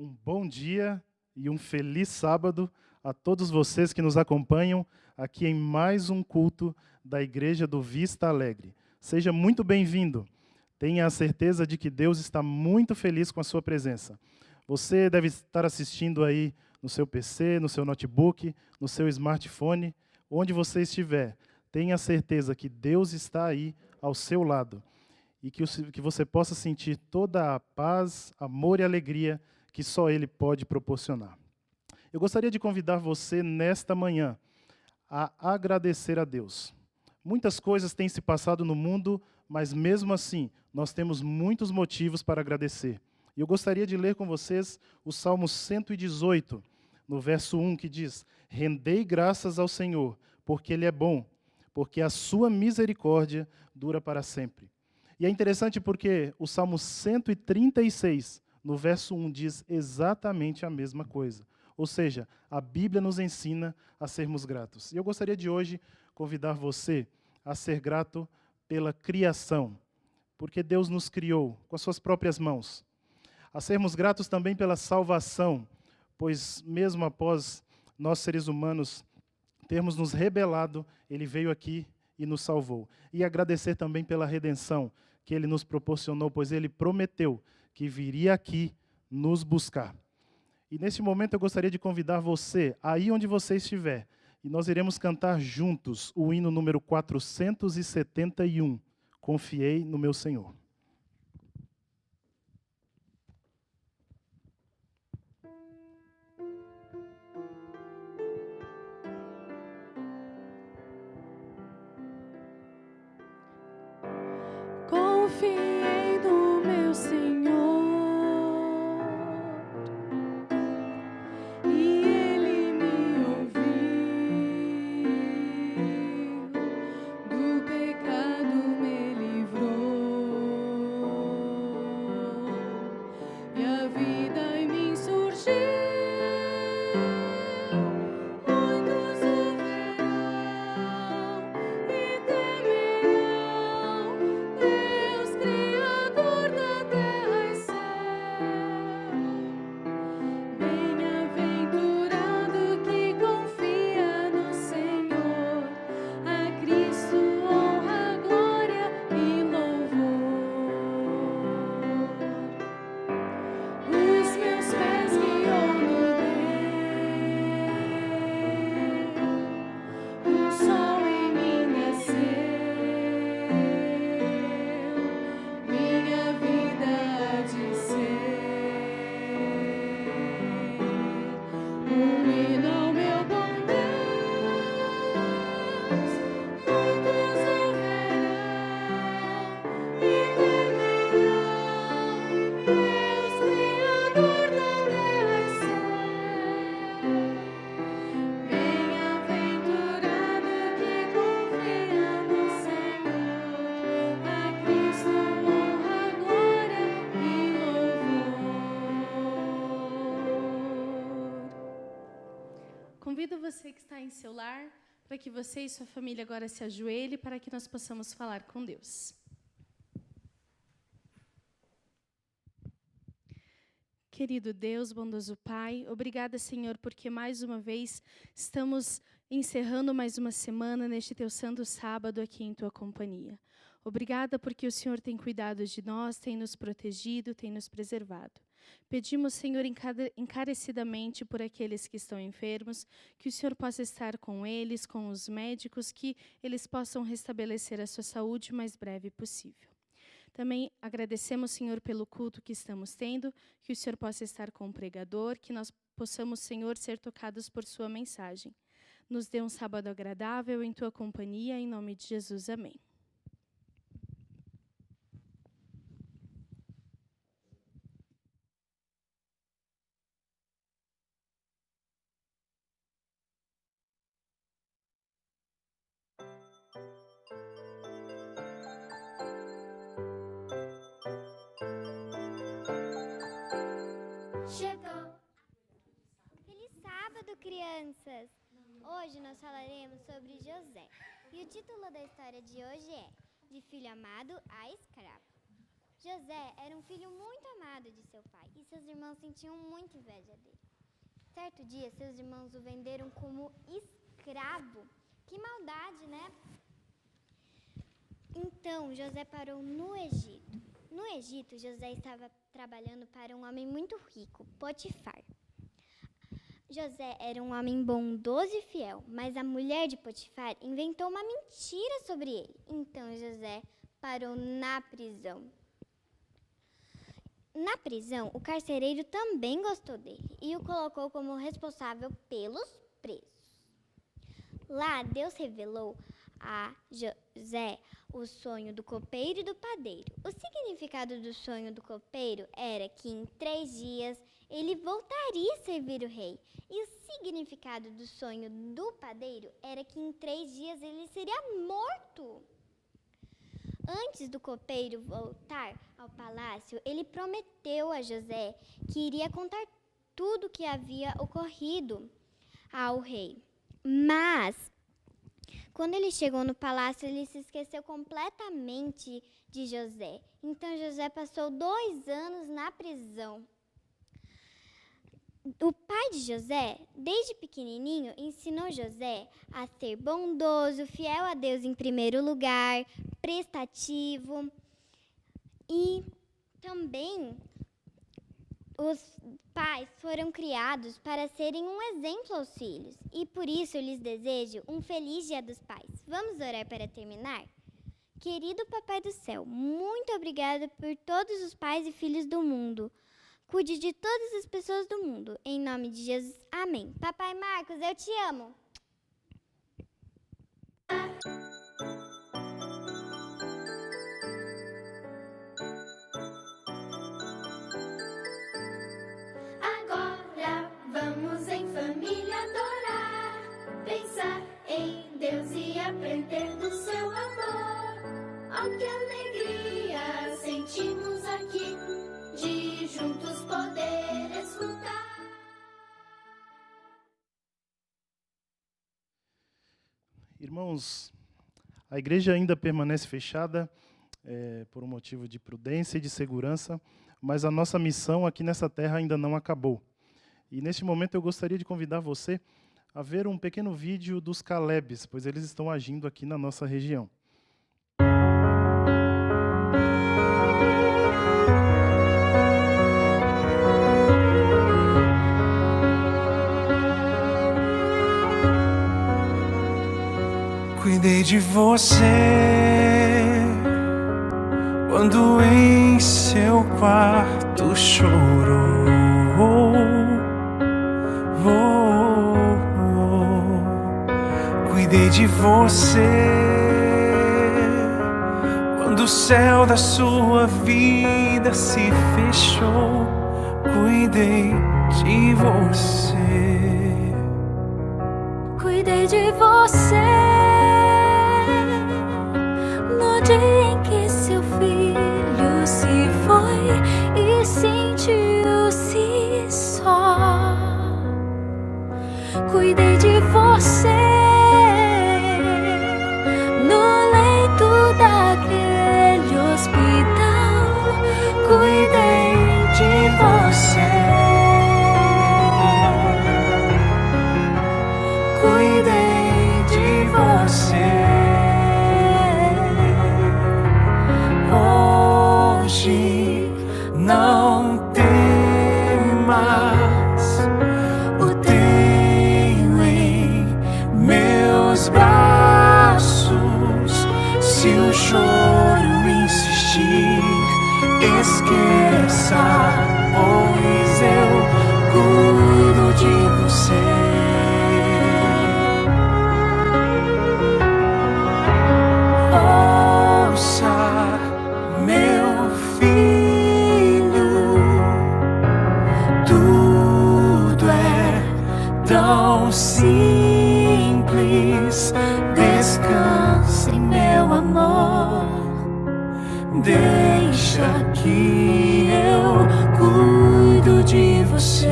Um bom dia e um feliz sábado a todos vocês que nos acompanham aqui em mais um culto da Igreja do Vista Alegre. Seja muito bem-vindo. Tenha a certeza de que Deus está muito feliz com a sua presença. Você deve estar assistindo aí no seu PC, no seu notebook, no seu smartphone, onde você estiver. Tenha certeza que Deus está aí ao seu lado e que você possa sentir toda a paz, amor e alegria que só Ele pode proporcionar. Eu gostaria de convidar você nesta manhã a agradecer a Deus. Muitas coisas têm se passado no mundo, mas mesmo assim, nós temos muitos motivos para agradecer. E eu gostaria de ler com vocês o Salmo 118, no verso 1, que diz: Rendei graças ao Senhor, porque Ele é bom, porque a sua misericórdia dura para sempre. E é interessante porque o Salmo 136, no verso 1, diz exatamente a mesma coisa. Ou seja, a Bíblia nos ensina a sermos gratos. E eu gostaria de hoje convidar você a ser grato pela criação, porque Deus nos criou com as suas próprias mãos. A sermos gratos também pela salvação, pois mesmo após nós seres humanos termos nos rebelado, Ele veio aqui e nos salvou. E agradecer também pela redenção que Ele nos proporcionou, pois Ele prometeu que viria aqui nos buscar. E neste momento eu gostaria de convidar você, aí onde você estiver, e nós iremos cantar juntos o hino número 471, Confiei no meu Senhor. Confiei no meu Senhor, e Ele me ouviu, do pecado me livrou, e a vida em mim surgiu. Muitos o verão e temerão Deus, Criador da terra e céu. Bem-aventurado que confia no Senhor, a Cristo honra, glória e louvor. Os meus pés guiou no bem, o sol em mim nasceu, minha vida há de ser hino ao meu bom Deus. Muitos o verão e temerão Deus, Criador da terra e céu. Bem-aventurado que confia no Senhor, a Cristo honra, glória e louvor. Convido você que está em seu lar para que você e sua família agora se ajoelhem para que nós possamos falar com Deus. Querido Deus, bondoso Pai, obrigada, Senhor, porque mais uma vez estamos encerrando mais uma semana neste Teu santo sábado aqui em Tua companhia. Obrigada porque o Senhor tem cuidado de nós, tem nos protegido, tem nos preservado. Pedimos, Senhor, encarecidamente por aqueles que estão enfermos, que o Senhor possa estar com eles, com os médicos, que eles possam restabelecer a sua saúde o mais breve possível. Também agradecemos, Senhor, pelo culto que estamos tendo, que o Senhor possa estar com o pregador, que nós possamos, Senhor, ser tocados por sua mensagem. Nos dê um sábado agradável em Tua companhia, em nome de Jesus. Amém. Chegou! Feliz sábado, crianças! Hoje nós falaremos sobre José. E o título da história de hoje é De Filho Amado a Escravo. José José era um filho muito amado de seu pai e seus irmãos sentiam muita inveja dele. Certo dia, seus irmãos o venderam como escravo. Que maldade, né? Então, José parou no Egito. No Egito, José estava trabalhando para um homem muito rico, Potifar. José era um homem bondoso e fiel, mas a mulher de Potifar inventou uma mentira sobre ele. Então, José parou na prisão. Na prisão, o carcereiro também gostou dele e o colocou como responsável pelos presos. Lá, Deus revelou a José o sonho do copeiro e do padeiro. O significado do sonho do copeiro era que em 3 dias ele voltaria a servir o rei. E o significado do sonho do padeiro era que em 3 dias ele seria morto. Antes do copeiro voltar ao palácio, ele prometeu a José que iria contar tudo o que havia ocorrido ao rei. Mas, quando ele chegou no palácio, ele se esqueceu completamente de José. Então, José passou 2 anos na prisão. O pai de José, desde pequenininho, ensinou José a ser bondoso, fiel a Deus em primeiro lugar, prestativo. E também os pais foram criados para serem um exemplo aos filhos. E por isso eu lhes desejo um feliz Dia dos Pais. Vamos orar para terminar? Querido Papai do Céu, muito obrigada por todos os pais e filhos do mundo. Cuide de todas as pessoas do mundo. Em nome de Jesus, amém. Papai Marcos, eu te amo. Agora vamos em família adorar, pensar em Deus e aprender do seu amor. Oh, que alegria sentimos aqui de juntos poder escutar. Irmãos, a igreja ainda permanece fechada por um motivo de prudência e de segurança, mas a nossa missão aqui nessa terra ainda não acabou. E neste momento eu gostaria de convidar você a ver um pequeno vídeo dos Calebs, pois eles estão agindo aqui na nossa região. Cuidei de você quando em seu quarto chorou. Cuidei de você quando o céu da sua vida se fechou. Cuidei de você. Cuidei de você no dia em que seu filho se foi e sentiu-se só. Cuidei de você no leito daquele hospital. Cuidei de você. Cuidei de você. Hoje não temas, o tenho em meus braços. Se o choro insistir, esqueça, pois eu cuido de você. Ouça, meu filho, tudo é tão simples. Descanse, meu amor, deixa que eu cuido de você.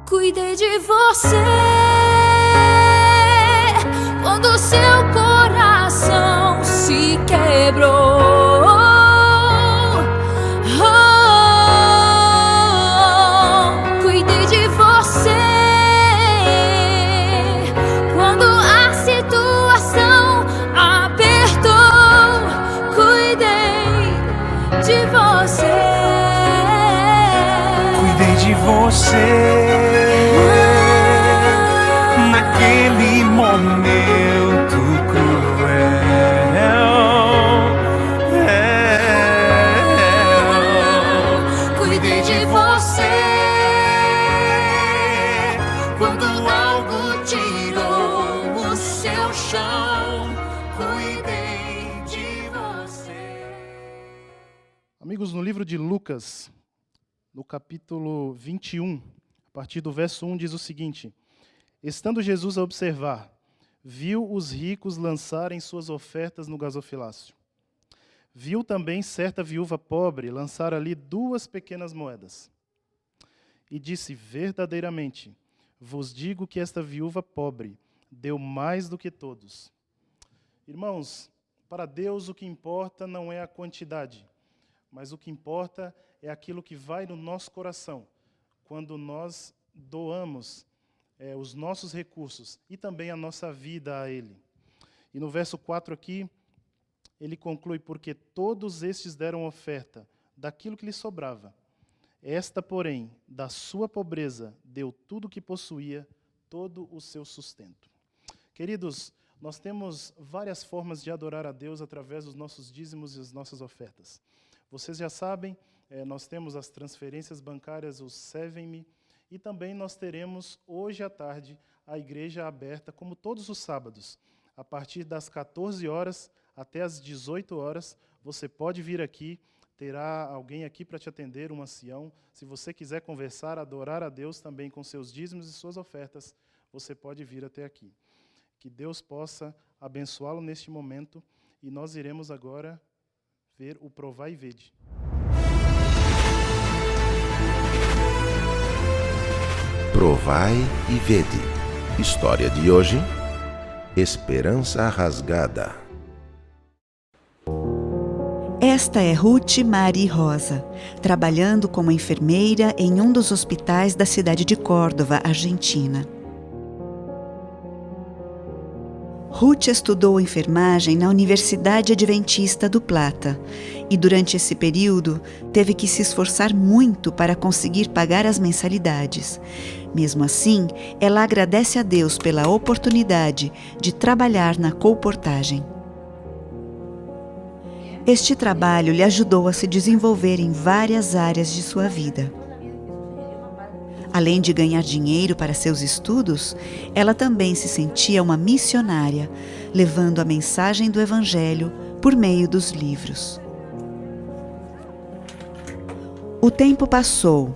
Cuidei de você quando seu coração se quebrou. Cuidei de você quando a situação apertou. Cuidei de você. Cuidei de você naquele momento cruel. Cuidei de você quando algo tirou o seu chão. Cuidei de você. Amigos, no livro de Lucas, no capítulo 21, a partir do verso 1, diz o seguinte: estando Jesus a observar, viu os ricos lançarem suas ofertas no gasofilácio. Viu também certa viúva pobre lançar ali 2 pequenas moedas. E disse: verdadeiramente, vos digo que esta viúva pobre deu mais do que todos. Irmãos, para Deus o que importa não é a quantidade, mas o que importa é aquilo que vai no nosso coração, quando nós doamos os nossos recursos e também a nossa vida a Ele. E no verso 4 aqui, ele conclui: porque todos estes deram oferta daquilo que lhes sobrava. Esta, porém, da sua pobreza, deu tudo o que possuía, todo o seu sustento. Queridos, nós temos várias formas de adorar a Deus através dos nossos dízimos e as nossas ofertas. Vocês já sabem, nós temos as transferências bancárias, o Seven-me, e também nós teremos hoje à tarde a igreja aberta, como todos os sábados. A partir das 14 horas até as 18 horas, você pode vir aqui, terá alguém aqui para te atender, um ancião. Se você quiser conversar, adorar a Deus também com seus dízimos e suas ofertas, você pode vir até aqui. Que Deus possa abençoá-lo neste momento, e nós iremos agora ver o Provai e Vede. Provai e Vede. História de hoje: Esperança rasgada. Esta é Ruth Mari Rosa, trabalhando como enfermeira em um dos hospitais da cidade de Córdoba, Argentina. Ruth estudou enfermagem na Universidade Adventista do Plata e, durante esse período, teve que se esforçar muito para conseguir pagar as mensalidades. Mesmo assim, ela agradece a Deus pela oportunidade de trabalhar na colportagem. Este trabalho lhe ajudou a se desenvolver em várias áreas de sua vida. Além de ganhar dinheiro para seus estudos, ela também se sentia uma missionária, levando a mensagem do Evangelho por meio dos livros. O tempo passou.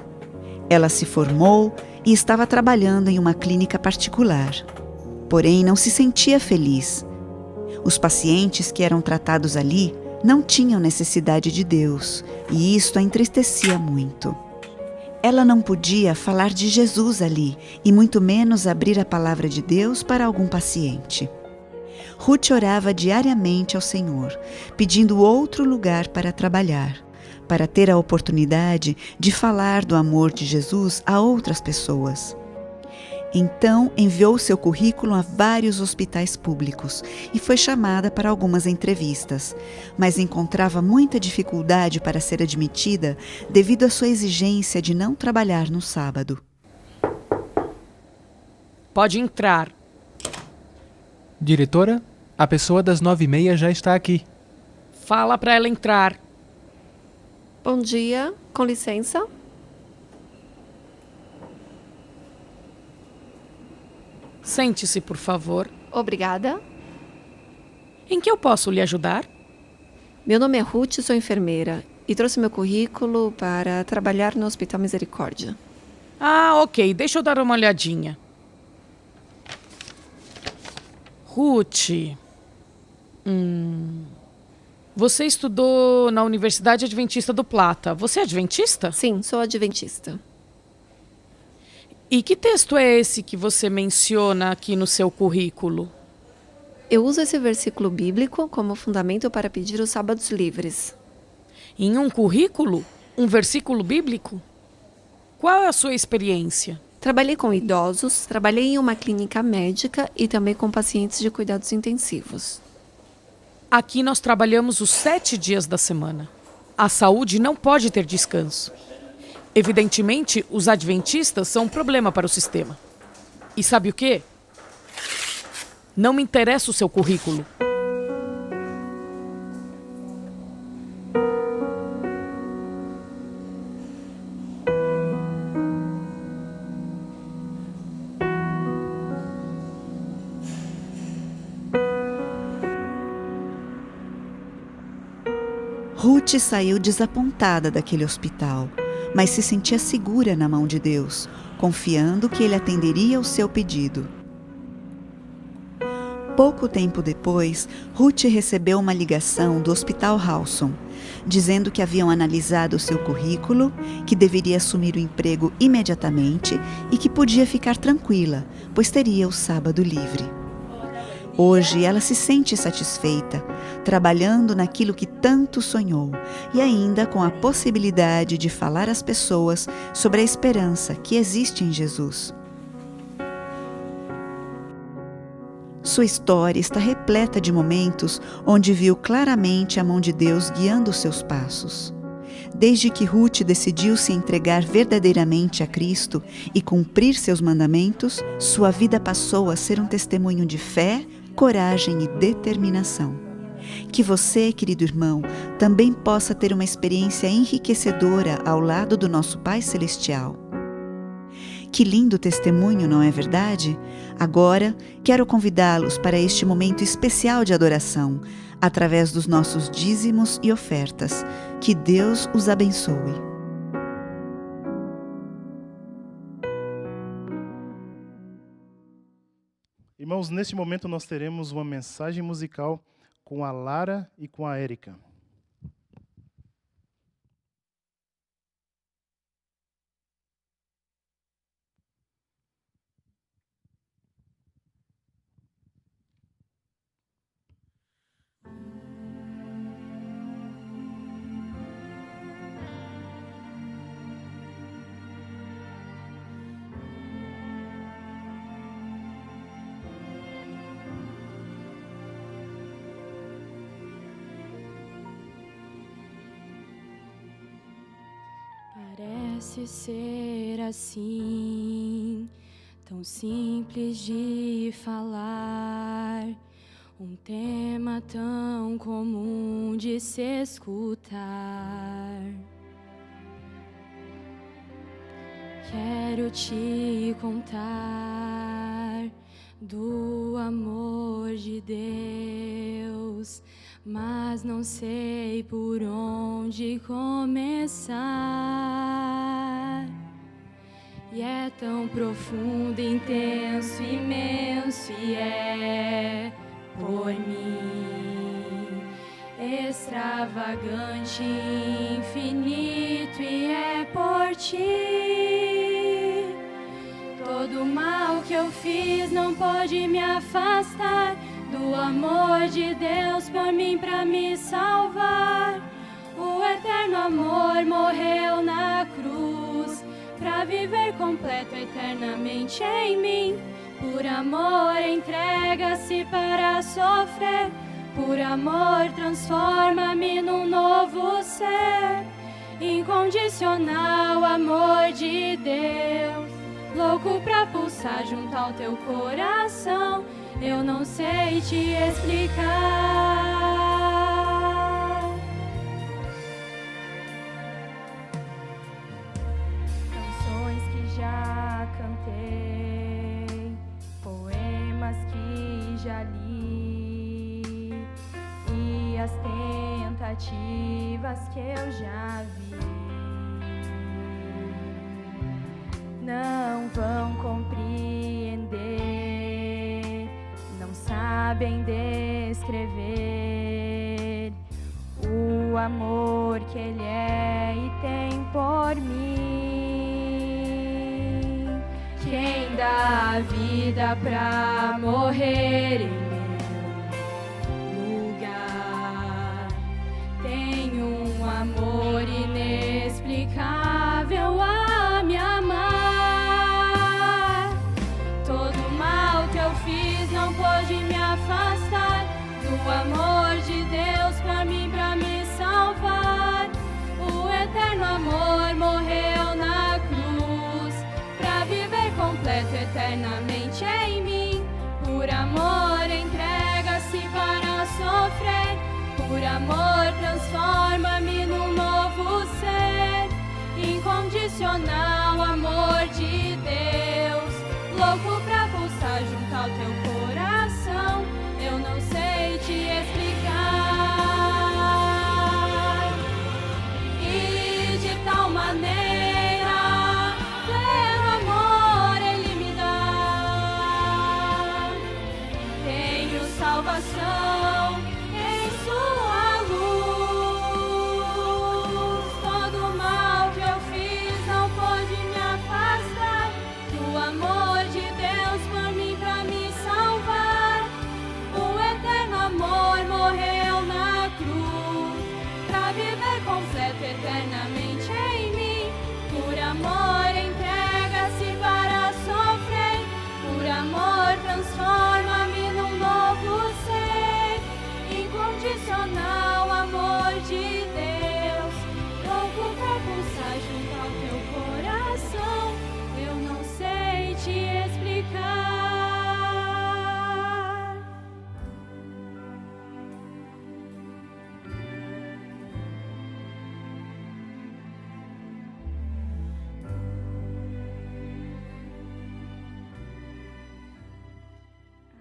Ela se formou e estava trabalhando em uma clínica particular. Porém, não se sentia feliz. Os pacientes que eram tratados ali não tinham necessidade de Deus, e isto a entristecia muito. Ela não podia falar de Jesus ali, e muito menos abrir a palavra de Deus para algum paciente. Ruth orava diariamente ao Senhor, pedindo outro lugar para trabalhar, para ter a oportunidade de falar do amor de Jesus a outras pessoas. Então, enviou seu currículo a vários hospitais públicos e foi chamada para algumas entrevistas, mas encontrava muita dificuldade para ser admitida devido à sua exigência de não trabalhar no sábado. Pode entrar. Diretora, a pessoa das 9h30 já está aqui. Fala para ela entrar. Bom dia, com licença. Sente-se, por favor. Obrigada. Em que eu posso lhe ajudar? Meu nome é Ruth, sou enfermeira e trouxe meu currículo para trabalhar no Hospital Misericórdia. Ah, ok. Deixa eu dar uma olhadinha. Ruth, você estudou na Universidade Adventista do Plata. Você é adventista? Sim, sou adventista. E que texto é esse que você menciona aqui no seu currículo? Eu uso esse versículo bíblico como fundamento para pedir os sábados livres. Em um currículo? Um versículo bíblico? Qual é a sua experiência? Trabalhei com idosos, trabalhei em uma clínica médica e também com pacientes de cuidados intensivos. Aqui nós trabalhamos os 7 dias da semana. A saúde não pode ter descanso. Evidentemente, os adventistas são um problema para o sistema. E sabe o quê? Não me interessa o seu currículo. Ruth saiu desapontada daquele hospital, mas se sentia segura na mão de Deus, confiando que Ele atenderia o seu pedido. Pouco tempo depois, Ruth recebeu uma ligação do Hospital Halson, dizendo que haviam analisado o seu currículo, que deveria assumir o emprego imediatamente e que podia ficar tranquila, pois teria o sábado livre. Hoje ela se sente satisfeita, trabalhando naquilo que tanto sonhou e ainda com a possibilidade de falar às pessoas sobre a esperança que existe em Jesus. Sua história está repleta de momentos onde viu claramente a mão de Deus guiando os seus passos. Desde que Ruth decidiu se entregar verdadeiramente a Cristo e cumprir seus mandamentos, sua vida passou a ser um testemunho de fé, coragem e determinação. Que você, querido irmão, também possa ter uma experiência enriquecedora ao lado do nosso Pai Celestial. Que lindo testemunho, não é verdade? Agora, quero convidá-los para este momento especial de adoração, através dos nossos dízimos e ofertas. Que Deus os abençoe. Irmãos, neste momento nós teremos uma mensagem musical com a Lara e com a Érica. Parece ser assim, tão simples de falar, um tema tão comum de se escutar. Quero te contar do amor de Deus, mas não sei por onde começar. E é tão profundo, intenso, imenso, e é por mim extravagante, infinito, e é por ti. Todo mal que eu fiz não pode me afastar do amor de Deus por mim, pra me salvar. O eterno amor morreu na cruz pra viver completo eternamente em mim. Por amor entrega-se para sofrer, por amor transforma-me num novo ser. Incondicional amor de Deus, louco pra pulsar junto ao teu coração. Eu não sei te explicar. Canções que já cantei, poemas que já li, e as tentativas que eu já vi não vão compreender, não sabem descrever o amor que Ele é e tem por mim. Quem dá a vida pra morrer em meu Por amor, transforma-me num novo ser. Incondicional amor de Deus. Louco pra pulsar junto ao teu coração. Eu não sei te explicar. E de tal maneira, pleno amor ele me dá. Tenho salvação em sua luz. Todo mal que eu fiz não pode me afastar do amor de Deus por mim, pra me salvar. O eterno amor morreu na cruz pra viver completo eternamente em mim. Por amor entrega-se para sofrer. Por amor transforma-me num novo ser. Incondicional amor de Deus. Louco pra pulsar junto ao teu coração. Eu não sei te explicar.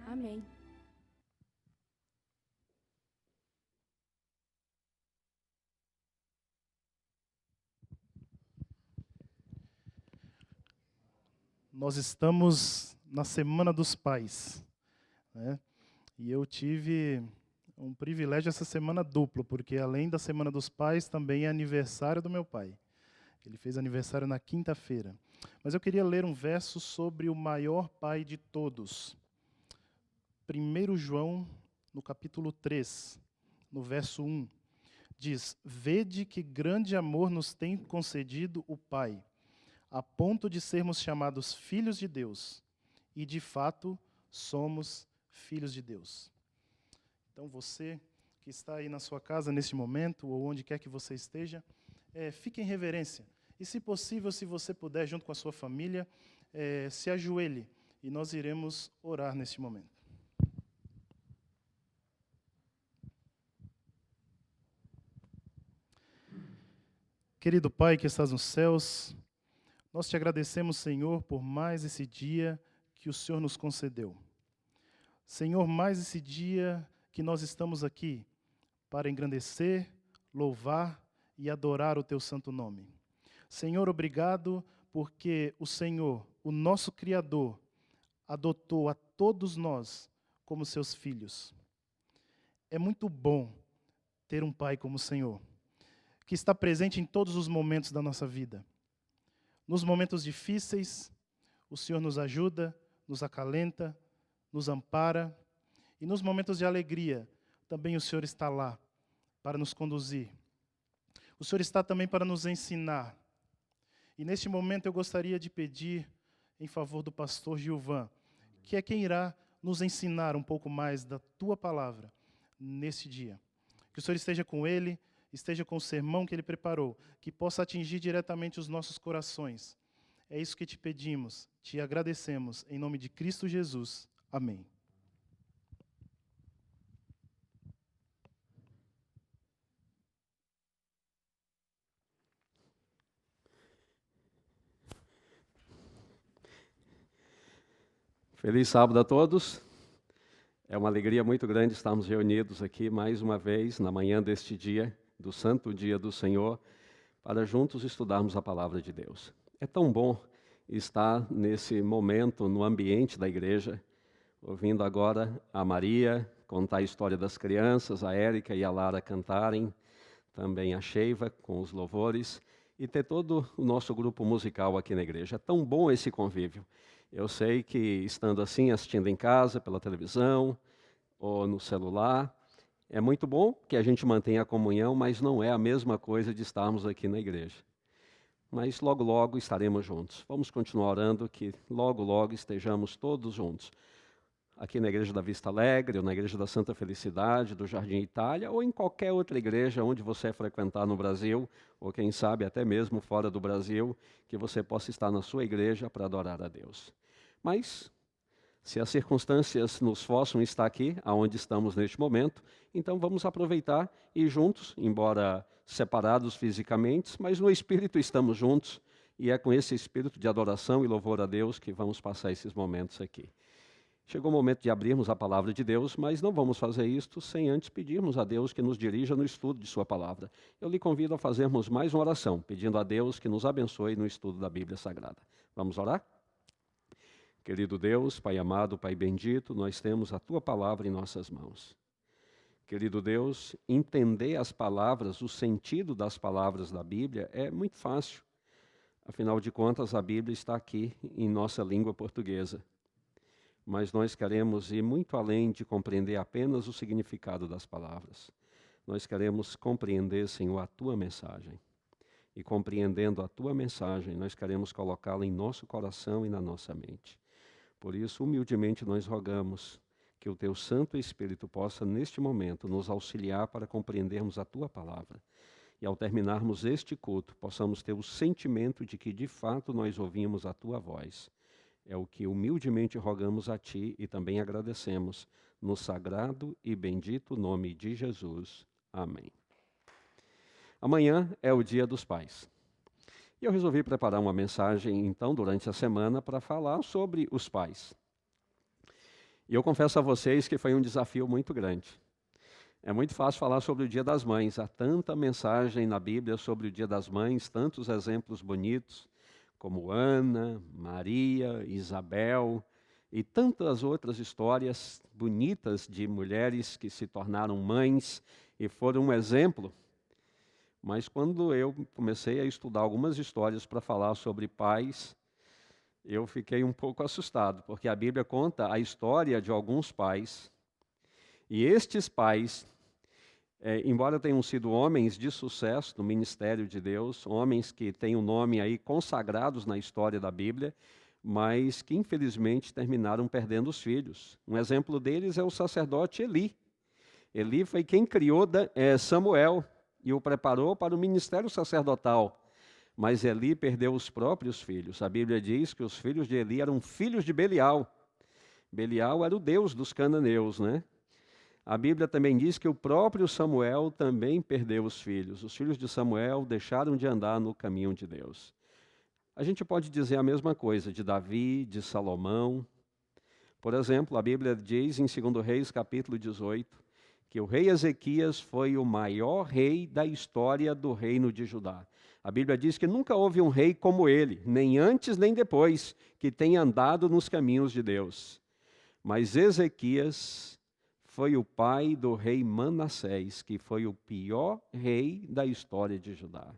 Amém. Nós estamos na Semana dos Pais, né? E eu tive um privilégio essa semana duplo, porque além da Semana dos Pais, também é aniversário do meu pai. Ele fez aniversário na quinta-feira. Mas eu queria ler um verso sobre o maior pai de todos. 1 João, no capítulo 3, no verso 1, diz: Vede que grande amor nos tem concedido o Pai, a ponto de sermos chamados filhos de Deus. E, de fato, somos filhos de Deus. Então, você que está aí na sua casa neste momento, ou onde quer que você esteja, fique em reverência. E, se possível, se você puder, junto com a sua família, se ajoelhe. E nós iremos orar neste momento. Querido Pai que estás nos céus, nós te agradecemos, Senhor, por mais esse dia que o Senhor nos concedeu. Senhor, mais esse dia que nós estamos aqui para engrandecer, louvar e adorar o teu santo nome. Senhor, obrigado porque o Senhor, o nosso Criador, adotou a todos nós como seus filhos. É muito bom ter um Pai como o Senhor, que está presente em todos os momentos da nossa vida. Nos momentos difíceis, o Senhor nos ajuda, nos acalenta, nos ampara. E nos momentos de alegria, também o Senhor está lá para nos conduzir. O Senhor está também para nos ensinar. E neste momento eu gostaria de pedir em favor do pastor Gilvan, que é quem irá nos ensinar um pouco mais da tua palavra nesse dia. Que o Senhor esteja com ele, esteja com o sermão que ele preparou, que possa atingir diretamente os nossos corações. É isso que te pedimos, te agradecemos, em nome de Cristo Jesus. Amém. Feliz sábado a todos. É uma alegria muito grande estarmos reunidos aqui mais uma vez na manhã deste dia, do santo dia do Senhor, para juntos estudarmos a palavra de Deus. É tão bom estar nesse momento no ambiente da igreja, ouvindo agora a Maria contar a história das crianças, a Érica e a Lara cantarem, também a Sheiva com os louvores, e ter todo o nosso grupo musical aqui na igreja. É tão bom esse convívio. Eu sei que, estando assim, assistindo em casa, pela televisão ou no celular, é muito bom que a gente mantenha a comunhão, mas não é a mesma coisa de estarmos aqui na igreja. Mas logo, logo estaremos juntos. Vamos continuar orando que logo, logo estejamos todos juntos. Aqui na Igreja da Vista Alegre, ou na Igreja da Santa Felicidade, do Jardim Itália, ou em qualquer outra igreja onde você frequentar no Brasil, ou quem sabe até mesmo fora do Brasil, que você possa estar na sua igreja para adorar a Deus. Mas Se as circunstâncias nos forçam a estar aqui, aonde estamos neste momento, então vamos aproveitar e juntos, embora separados fisicamente, mas no espírito estamos juntos, e é com esse espírito de adoração e louvor a Deus que vamos passar esses momentos aqui. Chegou o momento de abrirmos a palavra de Deus, mas não vamos fazer isto sem antes pedirmos a Deus que nos dirija no estudo de sua palavra. Eu lhe convido a fazermos mais uma oração, pedindo a Deus que nos abençoe no estudo da Bíblia Sagrada. Vamos orar? Querido Deus, Pai amado, Pai bendito, nós temos a Tua palavra em nossas mãos. Querido Deus, entender as palavras, o sentido das palavras da Bíblia é muito fácil. Afinal de contas, a Bíblia está aqui em nossa língua portuguesa. Mas nós queremos ir muito além de compreender apenas o significado das palavras. Nós queremos compreender, Senhor, a Tua mensagem. E compreendendo a Tua mensagem, nós queremos colocá-la em nosso coração e na nossa mente. Por isso, humildemente, nós rogamos que o Teu Santo Espírito possa, neste momento, nos auxiliar para compreendermos a Tua palavra. E ao terminarmos este culto, possamos ter o sentimento de que, de fato, nós ouvimos a Tua voz. É o que humildemente rogamos a Ti e também agradecemos, no sagrado e bendito nome de Jesus. Amém. Amanhã é o Dia dos Pais. E eu resolvi preparar uma mensagem, então, durante a semana, para falar sobre os pais. E eu confesso a vocês que foi um desafio muito grande. É muito fácil falar sobre o Dia das Mães. Há tanta mensagem na Bíblia sobre o Dia das Mães, tantos exemplos bonitos, como Ana, Maria, Isabel e tantas outras histórias bonitas de mulheres que se tornaram mães e foram um exemplo. Mas quando eu comecei a estudar algumas histórias para falar sobre pais, eu fiquei um pouco assustado, porque a Bíblia conta a história de alguns pais, e estes pais, embora tenham sido homens de sucesso no ministério de Deus, homens que têm um nome aí consagrados na história da Bíblia, mas que infelizmente terminaram perdendo os filhos. Um exemplo deles é o sacerdote Eli. Eli foi quem criou Samuel e o preparou para o ministério sacerdotal. Mas Eli perdeu os próprios filhos. A Bíblia diz que os filhos de Eli eram filhos de Belial. Belial era o deus dos cananeus, né? A Bíblia também diz que o próprio Samuel também perdeu os filhos. Os filhos de Samuel deixaram de andar no caminho de Deus. A gente pode dizer a mesma coisa de Davi, de Salomão. Por exemplo, a Bíblia diz em 2 Reis, capítulo 18, que o rei Ezequias foi o maior rei da história do reino de Judá. A Bíblia diz que nunca houve um rei como ele, nem antes nem depois, que tenha andado nos caminhos de Deus. Mas Ezequias foi o pai do rei Manassés, que foi o pior rei da história de Judá.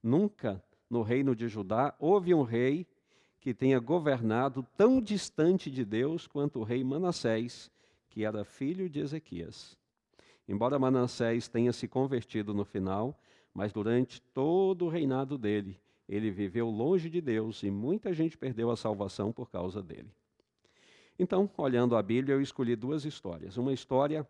Nunca no reino de Judá houve um rei que tenha governado tão distante de Deus quanto o rei Manassés, que era filho de Ezequias. Embora Manassés tenha se convertido no final, mas durante todo o reinado dele, ele viveu longe de Deus e muita gente perdeu a salvação por causa dele. Então, olhando a Bíblia, eu escolhi duas histórias. Uma história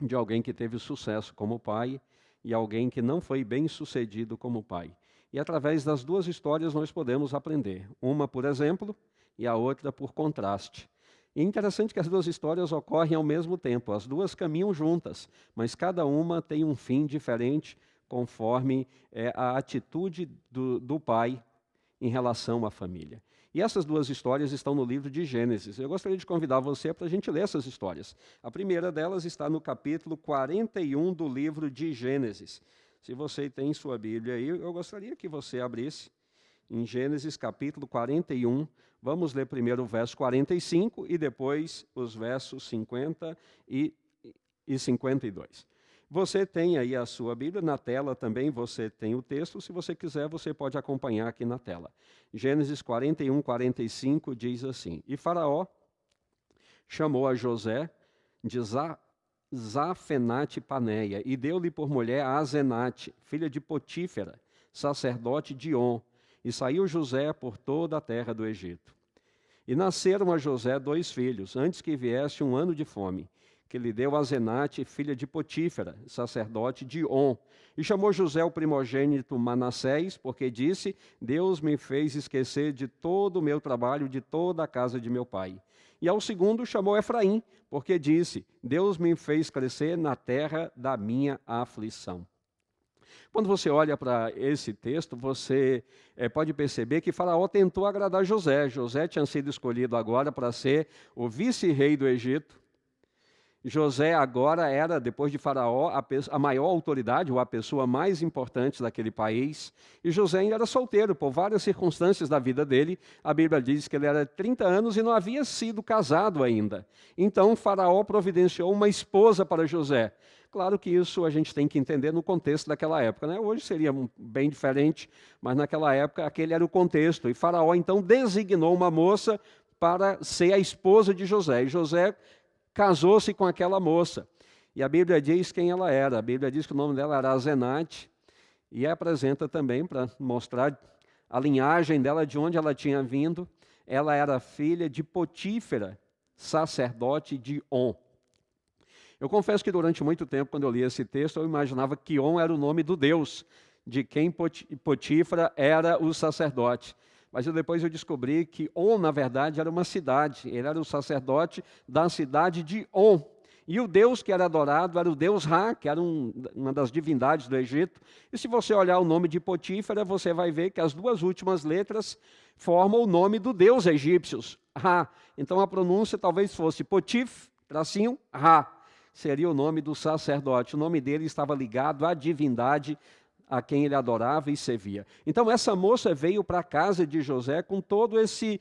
de alguém que teve sucesso como pai e alguém que não foi bem sucedido como pai. E através das duas histórias nós podemos aprender. Uma por exemplo e a outra por contraste. E é interessante que as duas histórias ocorrem ao mesmo tempo. As duas caminham juntas, mas cada uma tem um fim diferente conforme a atitude do pai em relação à família. E essas duas histórias estão no livro de Gênesis. Eu gostaria de convidar você para a gente ler essas histórias. A primeira delas está no capítulo 41 do livro de Gênesis. Se você tem sua Bíblia aí, eu gostaria que você abrisse em Gênesis capítulo 41. Vamos ler primeiro o verso 45 e depois os versos 50 e 52. Você tem aí a sua Bíblia, na tela também você tem o texto, se você quiser você pode acompanhar aqui na tela. Gênesis 41, 45 diz assim: E Faraó chamou a José de Zafenate Paneia e deu-lhe por mulher a Azenate, filha de Potífera, sacerdote de On, e saiu José por toda a terra do Egito. E nasceram a José 2 filhos, antes que viesse um ano de fome, que lhe deu Azenate, filha de Potífera, sacerdote de On. E chamou José o primogênito Manassés, porque disse: Deus me fez esquecer de todo o meu trabalho, de toda a casa de meu pai. E ao segundo chamou Efraim, porque disse: Deus me fez crescer na terra da minha aflição. Quando você olha para esse texto, você pode perceber que Faraó tentou agradar José. José tinha sido escolhido agora para ser o vice-rei do Egito. José agora era, depois de Faraó, a maior autoridade, ou a pessoa mais importante daquele país. E José ainda era solteiro, por várias circunstâncias da vida dele. A Bíblia diz que ele era 30 anos e não havia sido casado ainda. Então, Faraó providenciou uma esposa para José. Claro que isso a gente tem que entender no contexto daquela época, né? Hoje seria bem diferente, mas naquela época aquele era o contexto. E Faraó, então, designou uma moça para ser a esposa de José. E José casou-se com aquela moça. E a Bíblia diz quem ela era. A Bíblia diz que o nome dela era Asenate. E apresenta também, para mostrar a linhagem dela, de onde ela tinha vindo. Ela era filha de Potífera, sacerdote de On. Eu confesso que durante muito tempo, quando eu li esse texto, eu imaginava que On era o nome do Deus, de quem Potífera era o sacerdote. Mas depois eu descobri que On, na verdade, era uma cidade. Ele era o sacerdote da cidade de On. E o Deus que era adorado era o Deus Ra, que era uma das divindades do Egito. E se você olhar o nome de Potífera, você vai ver que as duas últimas letras formam o nome do Deus egípcio, Ra. Então a pronúncia talvez fosse Potif, tracinho, Ra. Seria o nome do sacerdote. O nome dele estava ligado à divindade a quem ele adorava e servia. Então essa moça veio para a casa de José com todo esse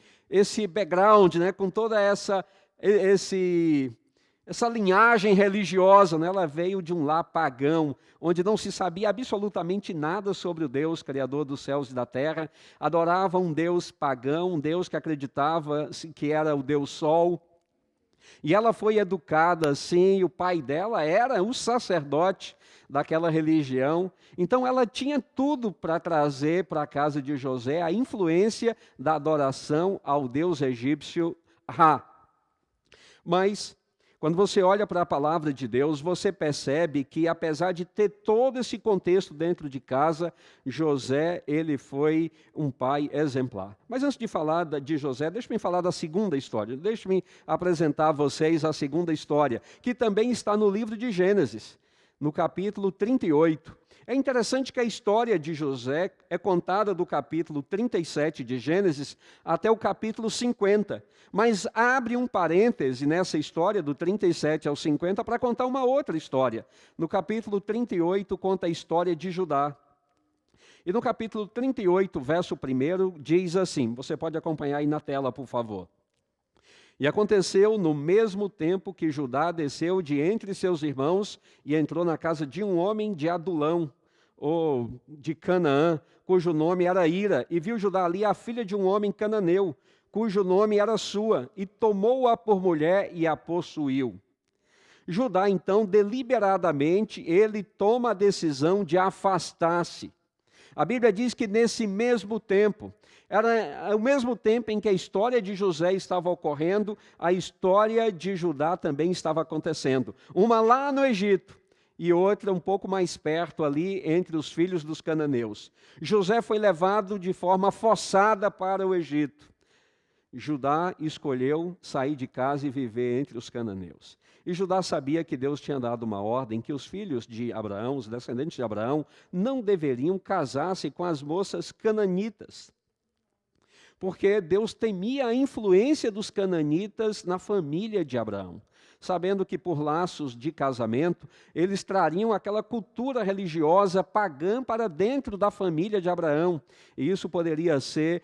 background, né? Com toda essa linhagem religiosa, né? Ela veio de um lar pagão, onde não se sabia absolutamente nada sobre o Deus, Criador dos céus e da terra. Adorava um Deus pagão, um Deus que acreditava que era o Deus Sol. E ela foi educada assim, e o pai dela era o sacerdote daquela religião. Então ela tinha tudo para trazer para a casa de José a influência da adoração ao Deus egípcio Ra. Mas quando você olha para a palavra de Deus, você percebe que, apesar de ter todo esse contexto dentro de casa, José, ele foi um pai exemplar. Mas antes de falar de José, deixe-me falar da segunda história. Deixe-me apresentar a vocês a segunda história, que também está no livro de Gênesis, no capítulo 38. É interessante que a história de José é contada do capítulo 37 de Gênesis até o capítulo 50. Mas abre um parêntese nessa história do 37 ao 50 para contar uma outra história. No capítulo 38 conta a história de Judá. E no capítulo 38, verso 1, diz assim, você pode acompanhar aí na tela, por favor. E aconteceu no mesmo tempo que Judá desceu de entre seus irmãos e entrou na casa de um homem de Adulão, ou de Canaã, cujo nome era Ira, e viu Judá ali a filha de um homem cananeu, cujo nome era Sua, e tomou-a por mulher e a possuiu. Judá, então, deliberadamente, ele toma a decisão de afastar-se. A Bíblia diz que nesse mesmo tempo, era o mesmo tempo em que a história de José estava ocorrendo, a história de Judá também estava acontecendo. Uma lá no Egito e outra um pouco mais perto ali entre os filhos dos cananeus. José foi levado de forma forçada para o Egito. Judá escolheu sair de casa e viver entre os cananeus. E Judá sabia que Deus tinha dado uma ordem que os filhos de Abraão, os descendentes de Abraão, não deveriam casar-se com as moças cananitas. Porque Deus temia a influência dos cananitas na família de Abraão, sabendo que por laços de casamento, eles trariam aquela cultura religiosa pagã para dentro da família de Abraão. E isso poderia ser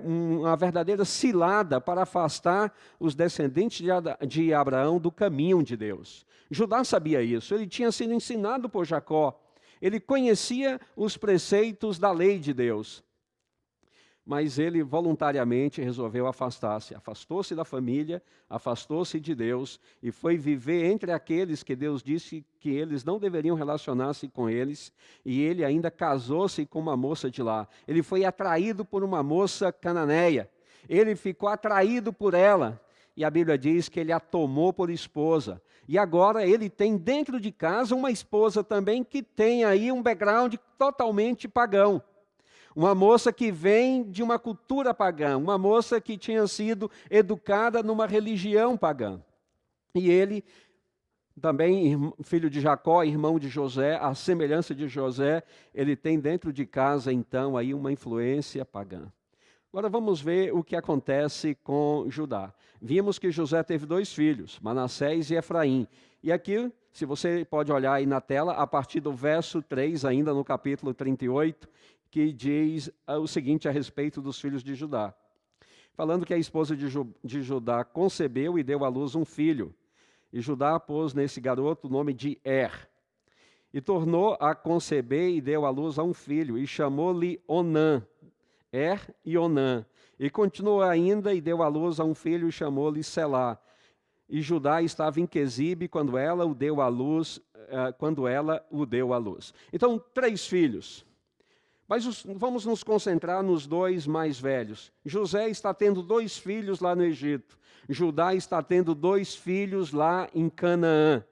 uma verdadeira cilada para afastar os descendentes de Abraão do caminho de Deus. Judá sabia isso, ele tinha sido ensinado por Jacó, ele conhecia os preceitos da lei de Deus. Mas ele voluntariamente resolveu afastar-se. Afastou-se da família, afastou-se de Deus e foi viver entre aqueles que Deus disse que eles não deveriam relacionar-se com eles. E ele ainda casou-se com uma moça de lá. Ele foi atraído por uma moça cananeia. Ele ficou atraído por ela. E a Bíblia diz que ele a tomou por esposa. E agora ele tem dentro de casa uma esposa também que tem aí um background totalmente pagão. Uma moça que vem de uma cultura pagã, uma moça que tinha sido educada numa religião pagã. E ele, também filho de Jacó, irmão de José, à semelhança de José, ele tem dentro de casa, então, aí uma influência pagã. Agora vamos ver o que acontece com Judá. Vimos que José teve 2 filhos, Manassés e Efraim. E aqui, se você pode olhar aí na tela, a partir do verso 3, ainda no capítulo 38, que diz o seguinte a respeito dos filhos de Judá. Falando que a esposa de Judá concebeu e deu à luz um filho. E Judá pôs nesse garoto o nome de E tornou a conceber e deu à luz a um filho, e chamou-lhe Onã. E Onã. E continuou ainda e deu à luz a um filho e chamou-lhe Selá. E Judá estava em Quezibe quando ela o deu à luz. Então, 3 filhos. Mas vamos nos concentrar nos 2 mais velhos. José está tendo 2 filhos lá no Egito. Judá está tendo 2 filhos lá em Canaã,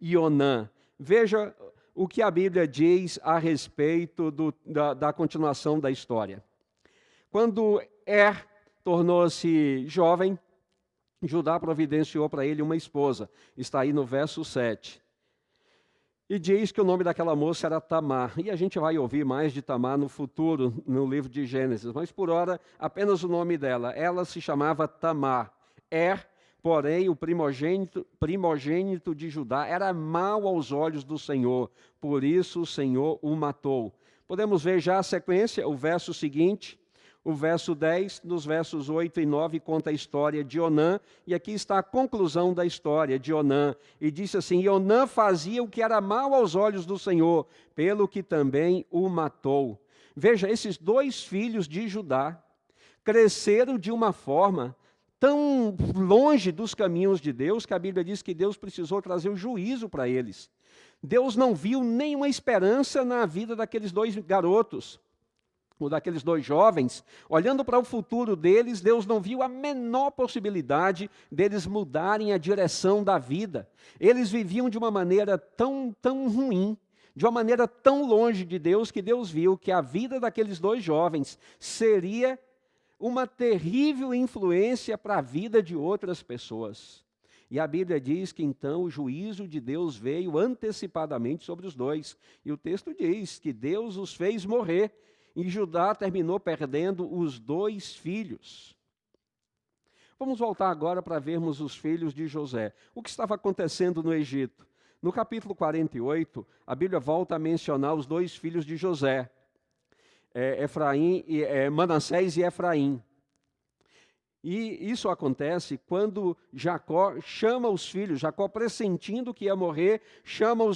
e Onã. Veja o que a Bíblia diz a respeito da continuação da história. Quando tornou-se jovem, Judá providenciou para ele uma esposa. Está aí no verso 7. E diz que o nome daquela moça era Tamar. E a gente vai ouvir mais de Tamar no futuro, no livro de Gênesis. Mas por hora, apenas o nome dela. Ela se chamava Tamar. Porém, o primogênito de Judá era mau aos olhos do Senhor. Por isso o Senhor o matou. Podemos ver já a sequência, o verso seguinte. O verso 10, nos versos 8 e 9, conta a história de Onã, e aqui está a conclusão da história de Onã. E disse assim: e Onã fazia o que era mal aos olhos do Senhor, pelo que também o matou. Veja, esses 2 filhos de Judá cresceram de uma forma tão longe dos caminhos de Deus, que a Bíblia diz que Deus precisou trazer o juízo para eles. Deus não viu nenhuma esperança na vida daqueles 2 garotos, ou daqueles 2 jovens. Olhando para o futuro deles, Deus não viu a menor possibilidade deles mudarem a direção da vida. Eles viviam de uma maneira tão ruim, de uma maneira tão longe de Deus, que Deus viu que a vida daqueles 2 jovens seria uma terrível influência para a vida de outras pessoas. E a Bíblia diz que então o juízo de Deus veio antecipadamente sobre os 2. E o texto diz que Deus os fez morrer. E Judá terminou perdendo os 2 filhos. Vamos voltar agora para vermos os filhos de José. O que estava acontecendo no Egito? No capítulo 48, a Bíblia volta a mencionar os 2 filhos de José, Manassés e Efraim. E isso acontece quando Jacó chama os filhos, Jacó pressentindo que ia morrer, chama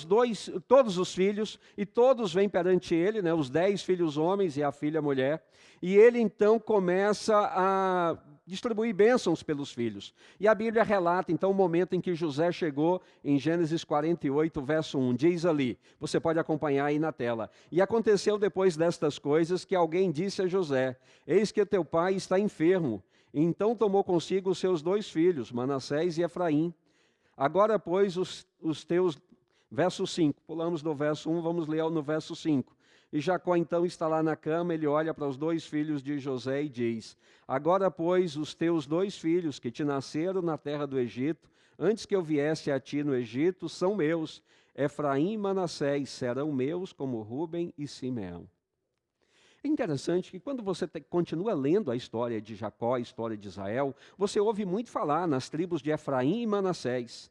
todos os filhos, e todos vêm perante ele, né, os 10 filhos homens e a filha mulher, e ele então começa a distribuir bênçãos pelos filhos. E a Bíblia relata então o momento em que José chegou em Gênesis 48, verso 1, diz ali, você pode acompanhar aí na tela: e aconteceu depois destas coisas que alguém disse a José: eis que teu pai está enfermo. Então tomou consigo os seus 2 filhos, Manassés e Efraim. Agora, pois, os teus... Verso 5, pulamos do verso 1, vamos ler no verso 5. E Jacó então está lá na cama, ele olha para os 2 filhos de José e diz: agora, pois, os teus 2 filhos que te nasceram na terra do Egito, antes que eu viesse a ti no Egito, são meus. Efraim e Manassés serão meus, como Rúben e Simeão. É interessante que quando você continua lendo a história de Jacó, a história de Israel, você ouve muito falar nas tribos de Efraim e Manassés.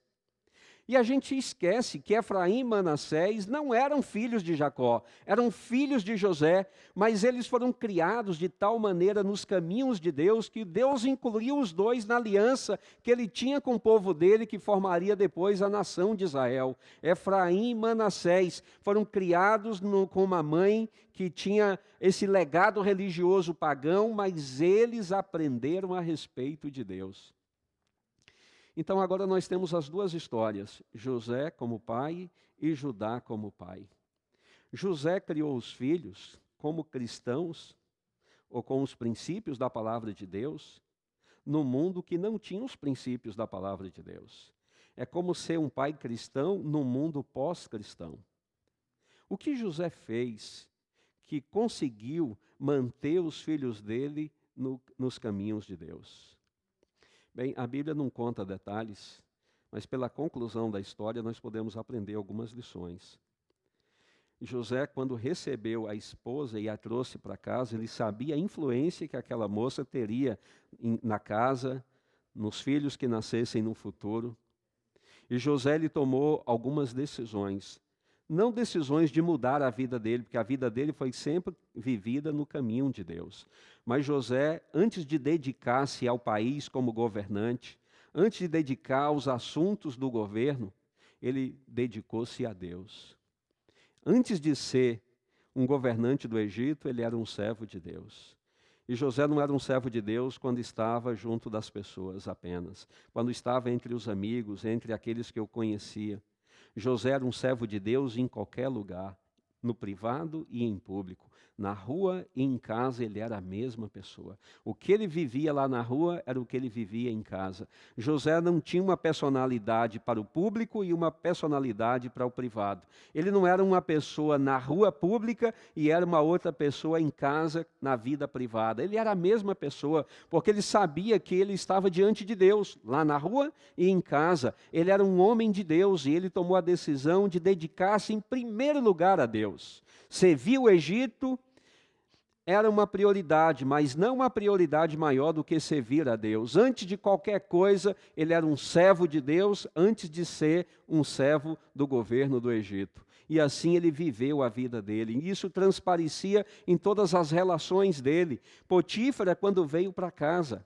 E a gente esquece que Efraim e Manassés não eram filhos de Jacó, eram filhos de José, mas eles foram criados de tal maneira nos caminhos de Deus, que Deus incluiu os 2 na aliança que ele tinha com o povo dele, que formaria depois a nação de Israel. Efraim e Manassés foram criados com uma mãe que tinha esse legado religioso pagão, mas eles aprenderam a respeito de Deus. Então agora nós temos as 2 histórias, José como pai e Judá como pai. José criou os filhos como cristãos, ou com os princípios da palavra de Deus, no mundo que não tinha os princípios da palavra de Deus. É como ser um pai cristão no mundo pós-cristão. O que José fez que conseguiu manter os filhos dele nos caminhos de Deus. Bem, a Bíblia não conta detalhes, mas pela conclusão da história nós podemos aprender algumas lições. José, quando recebeu a esposa e a trouxe para casa, ele sabia a influência que aquela moça teria na casa, nos filhos que nascessem no futuro. E José ele tomou algumas decisões. Não decisões de mudar a vida dele, porque a vida dele foi sempre vivida no caminho de Deus. Mas José, antes de dedicar-se ao país como governante, antes de dedicar aos assuntos do governo, ele dedicou-se a Deus. Antes de ser um governante do Egito, ele era um servo de Deus. E José não era um servo de Deus quando estava junto das pessoas apenas, quando estava entre os amigos, entre aqueles que eu conhecia. José era um servo de Deus em qualquer lugar, no privado e em público. Na rua e em casa ele era a mesma pessoa. O que ele vivia lá na rua era o que ele vivia em casa. José não tinha uma personalidade para o público e uma personalidade para o privado. Ele não era uma pessoa na rua pública e era uma outra pessoa em casa, na vida privada. Ele era a mesma pessoa, porque ele sabia que ele estava diante de Deus, lá na rua e em casa. Ele era um homem de Deus e ele tomou a decisão de dedicar-se em primeiro lugar a Deus. Servir o Egito era uma prioridade, mas não uma prioridade maior do que servir a Deus. Antes de qualquer coisa, ele era um servo de Deus, antes de ser um servo do governo do Egito. E assim ele viveu a vida dele. E isso transparecia em todas as relações dele. Potífera, quando veio para casa,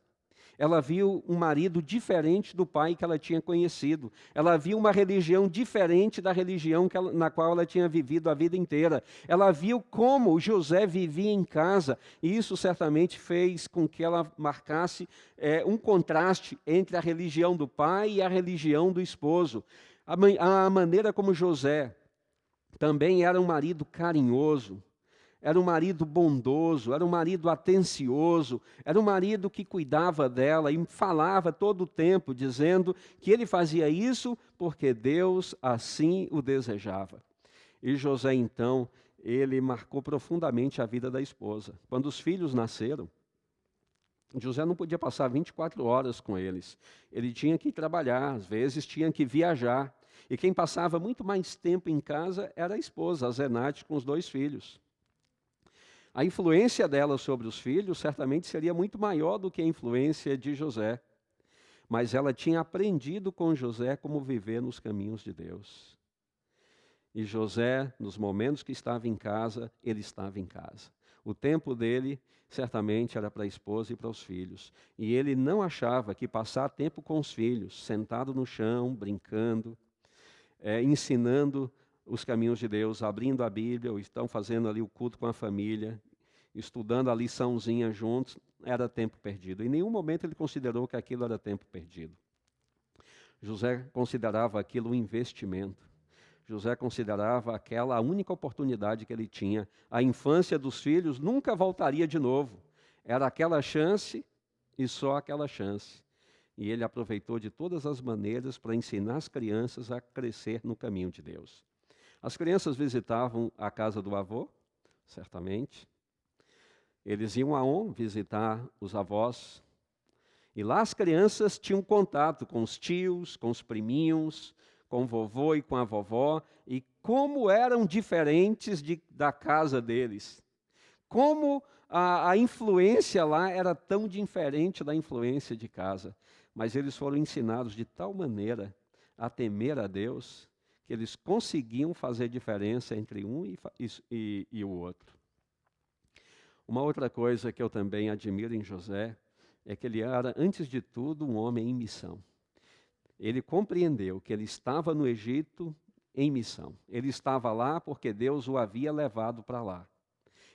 ela viu um marido diferente do pai que ela tinha conhecido. Ela viu uma religião diferente da religião na qual ela tinha vivido a vida inteira. Ela viu como José vivia em casa, e isso certamente fez com que ela marcasse um contraste entre a religião do pai e a religião do esposo. A maneira como José também era um marido carinhoso, era um marido bondoso, era um marido atencioso, era um marido que cuidava dela e falava todo o tempo, dizendo que ele fazia isso porque Deus assim o desejava. E José, então, ele marcou profundamente a vida da esposa. Quando os filhos nasceram, José não podia passar 24 horas com eles. Ele tinha que trabalhar, às vezes tinha que viajar. E quem passava muito mais tempo em casa era a esposa, a Zenate, com os 2 filhos. A influência dela sobre os filhos certamente seria muito maior do que a influência de José. Mas ela tinha aprendido com José como viver nos caminhos de Deus. E José, nos momentos que estava em casa, ele estava em casa. O tempo dele certamente era para a esposa e para os filhos. E ele não achava que passar tempo com os filhos, sentado no chão, brincando, ensinando os caminhos de Deus, abrindo a Bíblia, ou estão fazendo ali o culto com a família, estudando a liçãozinha juntos, era tempo perdido. Em nenhum momento ele considerou que aquilo era tempo perdido. José considerava aquilo um investimento. José considerava aquela a única oportunidade que ele tinha. A infância dos filhos nunca voltaria de novo. Era aquela chance e só aquela chance. E ele aproveitou de todas as maneiras para ensinar as crianças a crescer no caminho de Deus. As crianças visitavam a casa do avô, certamente. Eles iam a On visitar os avós. E lá as crianças tinham contato com os tios, com os priminhos, com o vovô e com a vovó. E como eram diferentes da casa deles. Como a influência lá era tão diferente da influência de casa. Mas eles foram ensinados de tal maneira a temer a Deus, que eles conseguiam fazer diferença entre um e o outro. Uma outra coisa que eu também admiro em José é que ele era, antes de tudo, um homem em missão. Ele compreendeu que ele estava no Egito em missão. Ele estava lá porque Deus o havia levado para lá.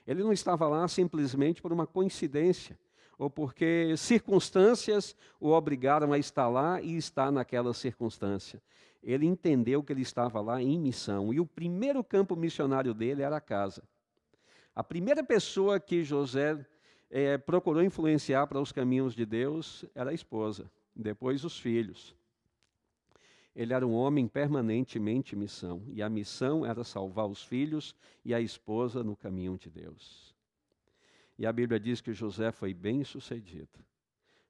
Ele não estava lá simplesmente por uma coincidência, ou porque circunstâncias o obrigaram a estar lá e estar naquela circunstância. Ele entendeu que ele estava lá em missão. E o primeiro campo missionário dele era a casa. A primeira pessoa que José procurou influenciar para os caminhos de Deus era a esposa, depois os filhos. Ele era um homem permanentemente em missão, e a missão era salvar os filhos e a esposa no caminho de Deus. E a Bíblia diz que José foi bem-sucedido.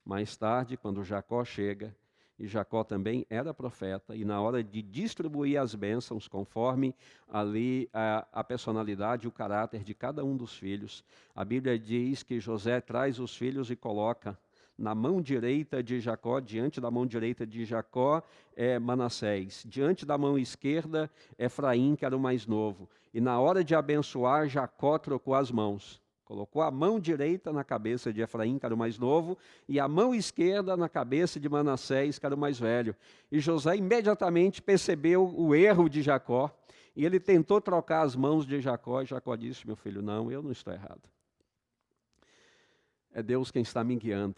Mais tarde, quando Jacó chega, e Jacó também era profeta, e na hora de distribuir as bênçãos, conforme ali a personalidade e o caráter de cada um dos filhos, a Bíblia diz que José traz os filhos e coloca na mão direita de Jacó, diante da mão direita de Jacó é Manassés, diante da mão esquerda Efraim, que era o mais novo. E na hora de abençoar, Jacó trocou as mãos. Colocou a mão direita na cabeça de Efraim, que era o mais novo, e a mão esquerda na cabeça de Manassés, que era o mais velho. E José imediatamente percebeu o erro de Jacó, e ele tentou trocar as mãos de Jacó, e Jacó disse: meu filho, não, eu não estou errado. É Deus quem está me guiando.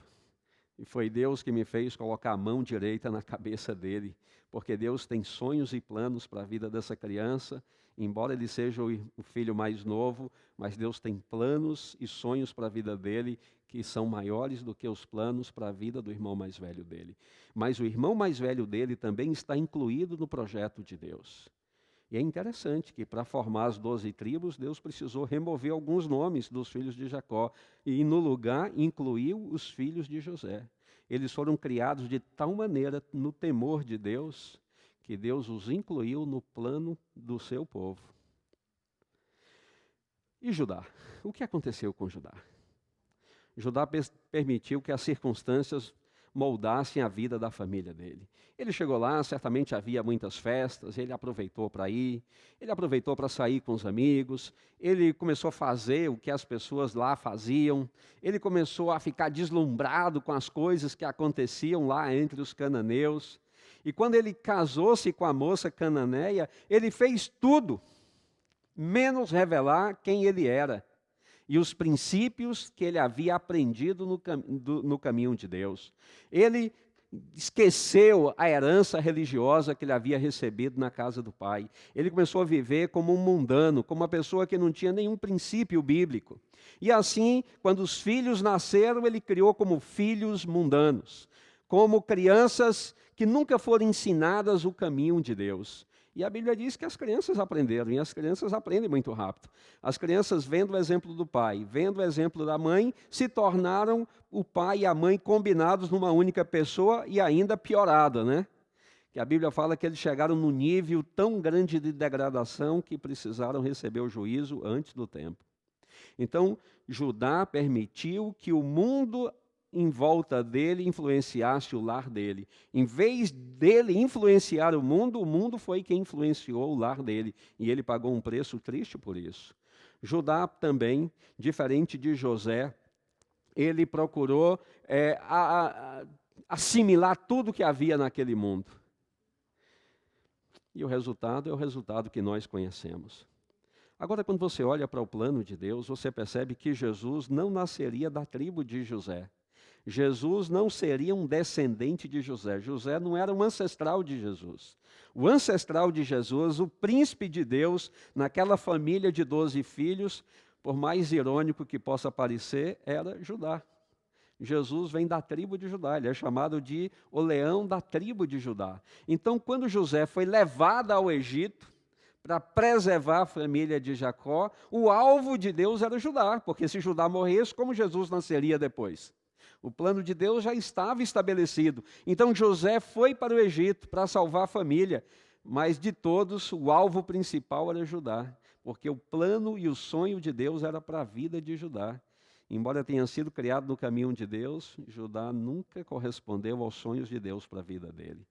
E foi Deus que me fez colocar a mão direita na cabeça dele, porque Deus tem sonhos e planos para a vida dessa criança, embora ele seja o filho mais novo, mas Deus tem planos e sonhos para a vida dele que são maiores do que os planos para a vida do irmão mais velho dele. Mas o irmão mais velho dele também está incluído no projeto de Deus. E é interessante que para formar as 12 tribos, Deus precisou remover alguns nomes dos filhos de Jacó e no lugar incluiu os filhos de José. Eles foram criados de tal maneira no temor de Deus, que Deus os incluiu no plano do seu povo. E Judá? O que aconteceu com Judá? Judá permitiu que as circunstâncias moldassem a vida da família dele. Ele chegou lá, certamente havia muitas festas, ele aproveitou para ir, ele aproveitou para sair com os amigos, ele começou a fazer o que as pessoas lá faziam, ele começou a ficar deslumbrado com as coisas que aconteciam lá entre os cananeus. E quando ele casou-se com a moça cananeia, ele fez tudo, menos revelar quem ele era e os princípios que ele havia aprendido no caminho de Deus. Ele esqueceu a herança religiosa que ele havia recebido na casa do pai. Ele começou a viver como um mundano, como uma pessoa que não tinha nenhum princípio bíblico. E assim, quando os filhos nasceram, ele criou como filhos mundanos, como crianças que nunca foram ensinadas o caminho de Deus. E a Bíblia diz que as crianças aprenderam, e as crianças aprendem muito rápido. As crianças, vendo o exemplo do pai, vendo o exemplo da mãe, se tornaram o pai e a mãe combinados numa única pessoa e ainda piorada, né? Que a Bíblia fala que eles chegaram num nível tão grande de degradação que precisaram receber o juízo antes do tempo. Então, Judá permitiu que o mundo em volta dele influenciasse o lar dele. Em vez dele influenciar o mundo foi quem influenciou o lar dele. E ele pagou um preço triste por isso. Judá também, diferente de José, ele procurou assimilar tudo que havia naquele mundo. E o resultado é o resultado que nós conhecemos. Agora, quando você olha para o plano de Deus, você percebe que Jesus não nasceria da tribo de José. Jesus não seria um descendente de José. José não era um ancestral de Jesus. O ancestral de Jesus, o príncipe de Deus, naquela família de 12 filhos, por mais irônico que possa parecer, era Judá. Jesus vem da tribo de Judá, ele é chamado de o leão da tribo de Judá. Então, quando José foi levado ao Egito para preservar a família de Jacó, o alvo de Deus era Judá, porque se Judá morresse, como Jesus nasceria depois? O plano de Deus já estava estabelecido. Então José foi para o Egito para salvar a família, mas de todos o alvo principal era Judá, porque o plano e o sonho de Deus era para a vida de Judá. Embora tenha sido criado no caminho de Deus, Judá nunca correspondeu aos sonhos de Deus para a vida dele.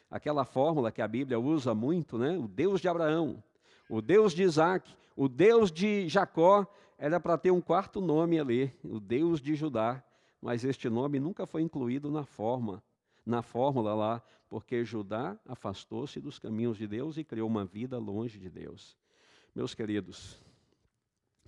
Aquela fórmula que a Bíblia usa muito, né? O Deus de Abraão, o Deus de Isaac, o Deus de Jacó, era para ter um quarto nome ali, o Deus de Judá. Mas este nome nunca foi incluído na fórmula lá, porque Judá afastou-se dos caminhos de Deus e criou uma vida longe de Deus. Meus queridos,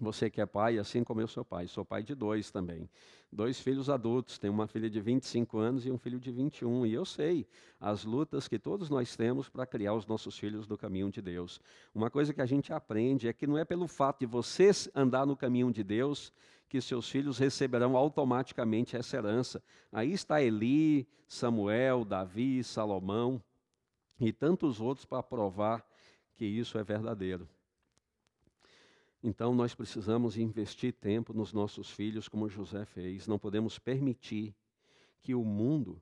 você que é pai, assim como eu sou pai de 2 também. 2 filhos adultos, tenho uma filha de 25 anos e um filho de 21, e eu sei as lutas que todos nós temos para criar os nossos filhos no caminho de Deus. Uma coisa que a gente aprende é que não é pelo fato de você andar no caminho de Deus que seus filhos receberão automaticamente essa herança. Aí está Eli, Samuel, Davi, Salomão. e tantos outros para provar que isso é verdadeiro. Então, nós precisamos investir tempo nos nossos filhos, como José fez. Não podemos permitir que o mundo,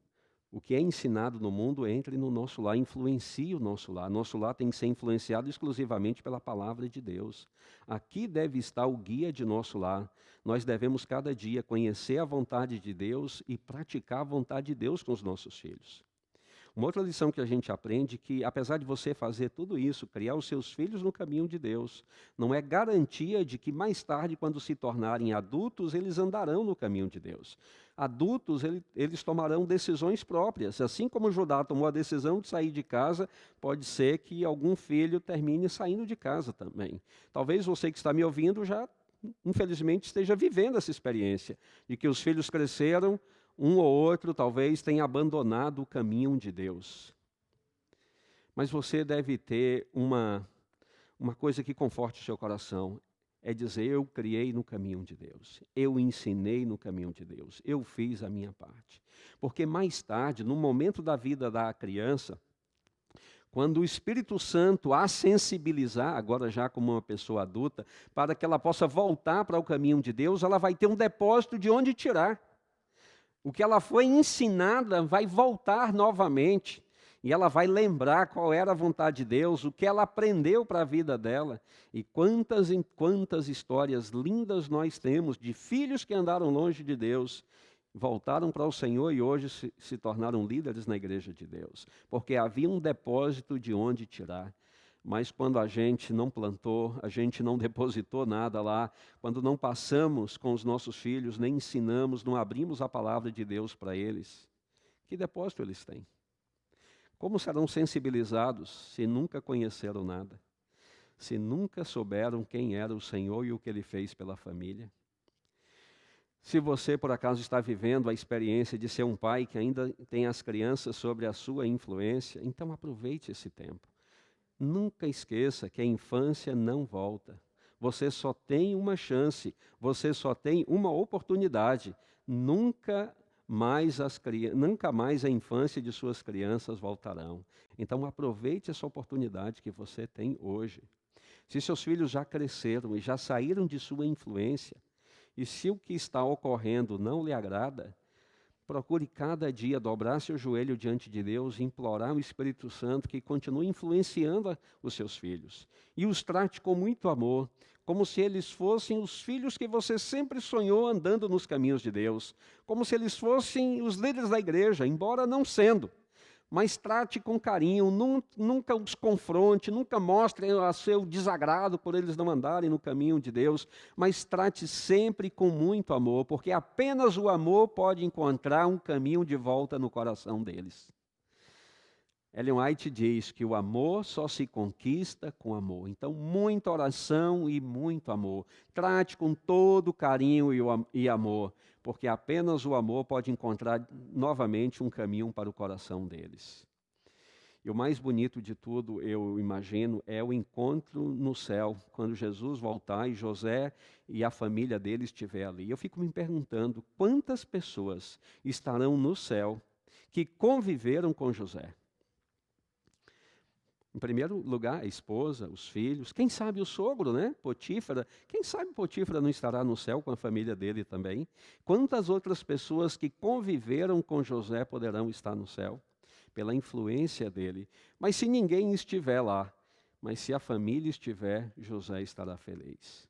o que é ensinado no mundo, entre no nosso lar, influencie o nosso lar. Nosso lar tem que ser influenciado exclusivamente pela palavra de Deus. Aqui deve estar o guia de nosso lar. Nós devemos, cada dia, conhecer a vontade de Deus e praticar a vontade de Deus com os nossos filhos. Uma outra lição que a gente aprende é que, apesar de você fazer tudo isso, criar os seus filhos no caminho de Deus, não é garantia de que mais tarde, quando se tornarem adultos, eles andarão no caminho de Deus. Adultos, eles tomarão decisões próprias. Assim como Judá tomou a decisão de sair de casa, pode ser que algum filho termine saindo de casa também. Talvez você que está me ouvindo já, infelizmente, esteja vivendo essa experiência, de que os filhos cresceram, um ou outro talvez tenha abandonado o caminho de Deus. Mas você deve ter uma coisa que conforte o seu coração. É dizer, eu criei no caminho de Deus. Eu ensinei no caminho de Deus. Eu fiz a minha parte. Porque mais tarde, no momento da vida da criança, quando o Espírito Santo a sensibilizar, agora já como uma pessoa adulta, para que ela possa voltar para o caminho de Deus, ela vai ter um depósito de onde tirar. O que ela foi ensinada vai voltar novamente. E ela vai lembrar qual era a vontade de Deus, o que ela aprendeu para a vida dela. E quantas histórias lindas nós temos de filhos que andaram longe de Deus, voltaram para o Senhor e hoje se tornaram líderes na igreja de Deus. Porque havia um depósito de onde tirar. Mas quando a gente não plantou, a gente não depositou nada lá, quando não passamos com os nossos filhos, nem ensinamos, não abrimos a palavra de Deus para eles, que depósito eles têm? Como serão sensibilizados se nunca conheceram nada? Se nunca souberam quem era o Senhor e o que Ele fez pela família? Se você, por acaso, está vivendo a experiência de ser um pai que ainda tem as crianças sob a sua influência, então aproveite esse tempo. Nunca esqueça que a infância não volta. Você só tem uma chance, você só tem uma oportunidade. Nunca mais a infância de suas crianças voltarão. Então aproveite essa oportunidade que você tem hoje. Se seus filhos já cresceram e já saíram de sua influência, e se o que está ocorrendo não lhe agrada, procure cada dia dobrar seu joelho diante de Deus e implorar o Espírito Santo que continue influenciando os seus filhos. E os trate com muito amor, como se eles fossem os filhos que você sempre sonhou andando nos caminhos de Deus. Como se eles fossem os líderes da igreja, embora não sendo. Mas trate com carinho, nunca os confronte, nunca mostre o seu desagrado por eles não andarem no caminho de Deus, mas trate sempre com muito amor, porque apenas o amor pode encontrar um caminho de volta no coração deles. Ellen White diz que o amor só se conquista com amor. Então, muita oração e muito amor. Trate com todo carinho e amor, porque apenas o amor pode encontrar novamente um caminho para o coração deles. E o mais bonito de tudo, eu imagino, é o encontro no céu, quando Jesus voltar e José e a família dele estiver ali. Eu fico me perguntando quantas pessoas estarão no céu que conviveram com José. Em primeiro lugar, a esposa, os filhos, quem sabe o sogro, né? Potífara. Quem sabe Potífara não estará no céu com a família dele também? Quantas outras pessoas que conviveram com José poderão estar no céu? Pela influência dele. Mas se ninguém estiver lá, mas se a família estiver, José estará feliz.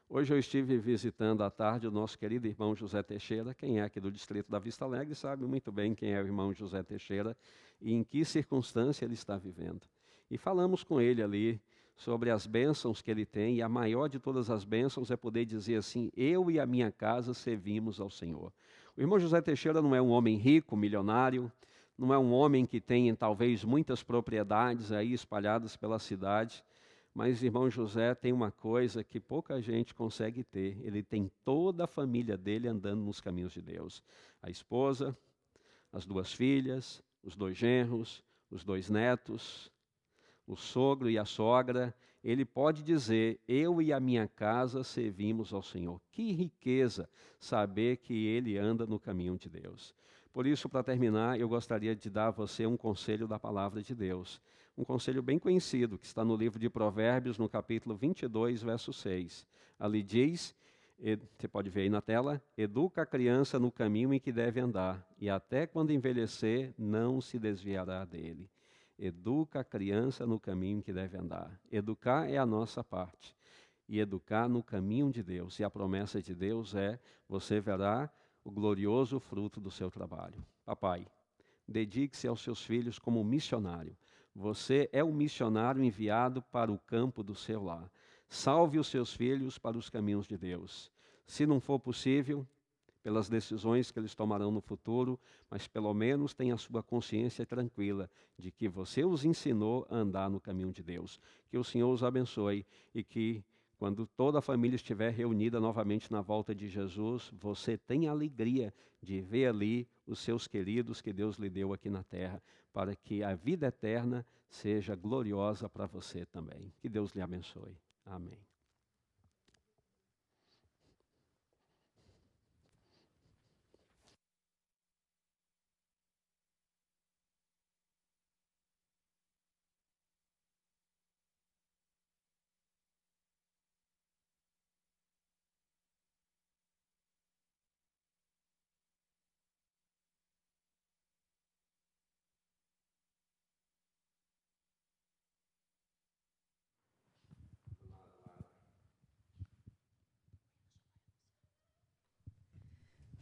Hoje eu estive visitando à tarde o nosso querido irmão José Teixeira. Quem é aqui do distrito da Vista Alegre sabe muito bem quem é o irmão José Teixeira e em que circunstância ele está vivendo. E falamos com ele ali sobre as bênçãos que ele tem, e a maior de todas as bênçãos é poder dizer assim: eu e a minha casa servimos ao Senhor. O irmão José Teixeira não é um homem rico, milionário, não é um homem que tenha talvez muitas propriedades aí espalhadas pela cidade, mas irmão José tem uma coisa que pouca gente consegue ter: ele tem toda a família dele andando nos caminhos de Deus. A esposa, as 2 filhas, os 2 genros, os 2 netos, o sogro e a sogra. Ele pode dizer: eu e a minha casa servimos ao Senhor. Que riqueza saber que ele anda no caminho de Deus. Por isso, para terminar, eu gostaria de dar a você um conselho da palavra de Deus. Um conselho bem conhecido, que está no livro de Provérbios, no capítulo 22, verso 6. Ali diz, você pode ver aí na tela, educa a criança no caminho em que deve andar, e até quando envelhecer, não se desviará dele. Educa a criança no caminho em que deve andar. Educar é a nossa parte. E educar no caminho de Deus. E a promessa de Deus é, você verá o glorioso fruto do seu trabalho. Papai, dedique-se aos seus filhos como missionário. Você é o missionário enviado para o campo do seu lar. Salve os seus filhos para os caminhos de Deus. Se não for possível, pelas decisões que eles tomarão no futuro, mas pelo menos tenha a sua consciência tranquila de que você os ensinou a andar no caminho de Deus. Que o Senhor os abençoe e que, quando toda a família estiver reunida novamente na volta de Jesus, você tenha alegria de ver ali os seus queridos que Deus lhe deu aqui na terra, para que a vida eterna seja gloriosa para você também. Que Deus lhe abençoe. Amém.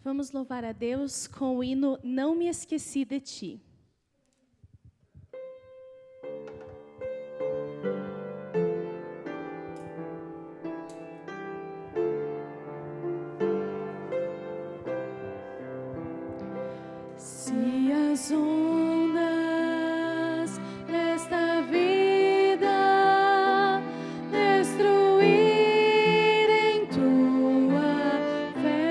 Vamos louvar a Deus com o hino Não Me Esqueci de Ti. Se as ondas desta vida destruírem tua fé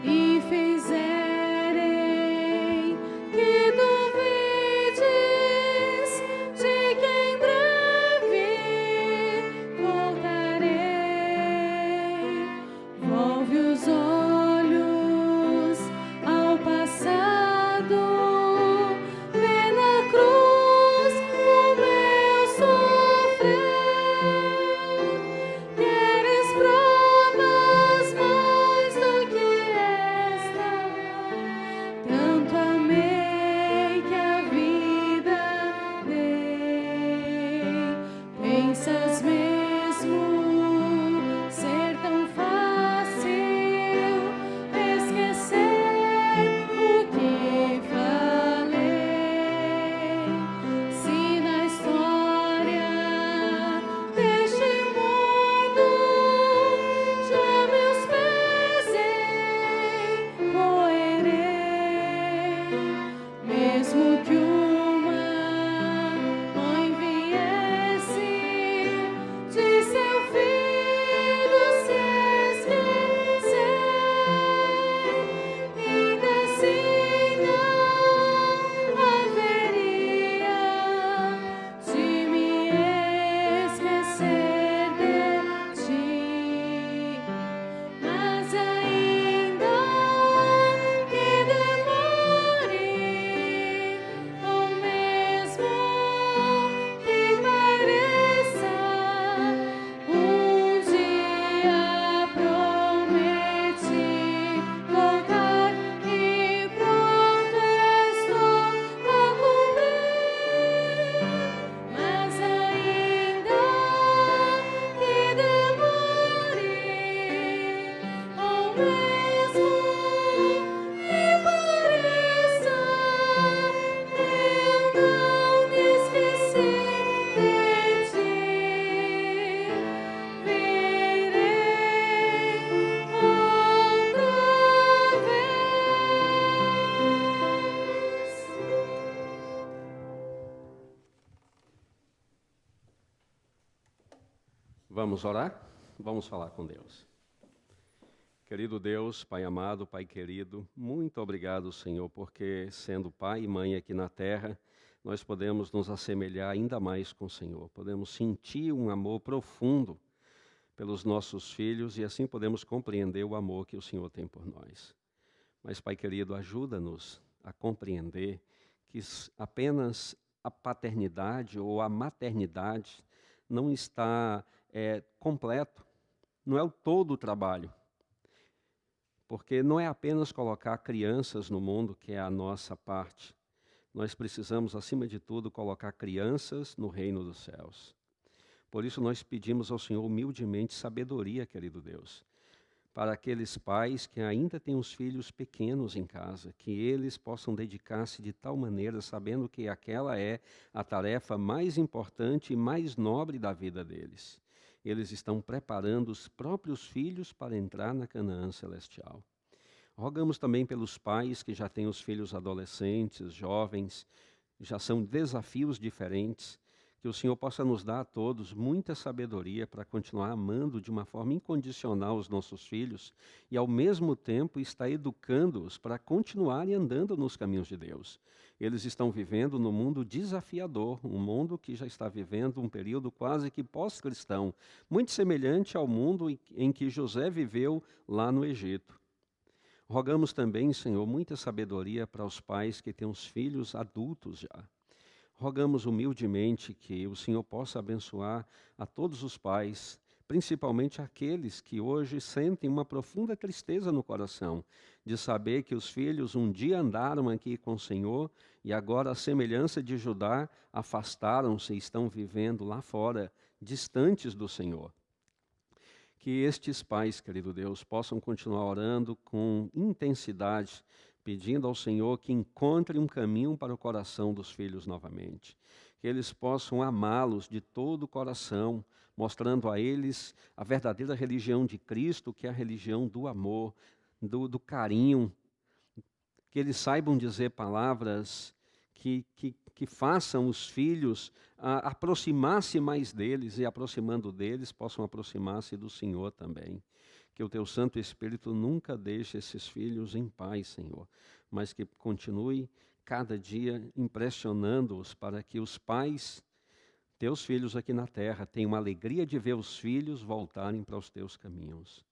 e fizerem que duvides de que em breve voltarei, volve os olhos ao passado, vê na cruz o meu sofrer. Queres provas mais do que esta? Tanto amei que a vida dei. Pensas mesmo ser tão fácil esquecer o que falei? Se na história deste mundo já meus pés encoerei, mesmo que uma mãe viesse de seu filho se esquecer, ainda assim não haveria de me esquecer de ti. Mas ainda que demore, ou mesmo que pareça, dia prometi voltar e pronto estou a cumprir. Mas ainda que demore, ou mesmo que pareça, eu não me esqueci de ti. Virei outra vez. Vamos orar? Vamos falar com Deus. Querido Deus, Pai amado, Pai querido, muito obrigado, Senhor, porque sendo pai e mãe aqui na terra, nós podemos nos assemelhar ainda mais com o Senhor. Podemos sentir um amor profundo pelos nossos filhos e assim podemos compreender o amor que o Senhor tem por nós. Mas, Pai querido, ajuda-nos a compreender que apenas a paternidade ou a maternidade não está completo, não é o todo o trabalho. Porque não é apenas colocar crianças no mundo que é a nossa parte. Nós precisamos, acima de tudo, colocar crianças no reino dos céus. Por isso nós pedimos ao Senhor humildemente sabedoria, querido Deus, para aqueles pais que ainda têm os filhos pequenos em casa, que eles possam dedicar-se de tal maneira, sabendo que aquela é a tarefa mais importante e mais nobre da vida deles. Eles estão preparando os próprios filhos para entrar na Canaã celestial. Rogamos também pelos pais que já têm os filhos adolescentes, jovens, já são desafios diferentes, que o Senhor possa nos dar a todos muita sabedoria para continuar amando de uma forma incondicional os nossos filhos e, ao mesmo tempo, estar educando-os para continuarem andando nos caminhos de Deus. Eles estão vivendo num mundo desafiador, um mundo que já está vivendo um período quase que pós-cristão, muito semelhante ao mundo em que José viveu lá no Egito. Rogamos também, Senhor, muita sabedoria para os pais que têm os filhos adultos já. Rogamos humildemente que o Senhor possa abençoar a todos os pais, principalmente aqueles que hoje sentem uma profunda tristeza no coração, de saber que os filhos um dia andaram aqui com o Senhor e agora, à semelhança de Judá, afastaram-se e estão vivendo lá fora, distantes do Senhor. Que estes pais, querido Deus, possam continuar orando com intensidade, pedindo ao Senhor que encontre um caminho para o coração dos filhos novamente. Que eles possam amá-los de todo o coração, mostrando a eles a verdadeira religião de Cristo, que é a religião do amor, do carinho. Que eles saibam dizer palavras que façam os filhos aproximar-se mais deles e, aproximando deles, possam aproximar-se do Senhor também. Que o Teu Santo Espírito nunca deixe esses filhos em paz, Senhor, mas que continue cada dia impressionando-os para que os pais, Teus filhos aqui na terra, tenham a alegria de ver os filhos voltarem para os Teus caminhos.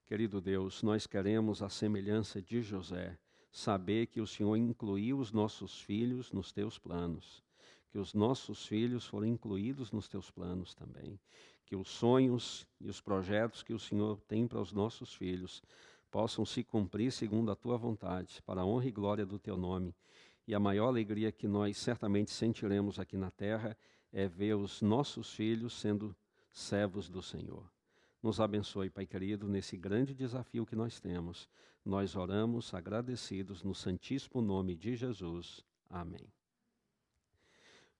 Querido Deus, nós queremos a semelhança de José, saber que o Senhor incluiu os nossos filhos nos Teus planos, que os nossos filhos foram incluídos nos Teus planos também, que os sonhos e os projetos que o Senhor tem para os nossos filhos possam se cumprir segundo a Tua vontade, para a honra e glória do Teu nome. E a maior alegria que nós certamente sentiremos aqui na terra é ver os nossos filhos sendo servos do Senhor. Nos abençoe, Pai querido, nesse grande desafio que nós temos. Nós oramos agradecidos no santíssimo nome de Jesus. Amém.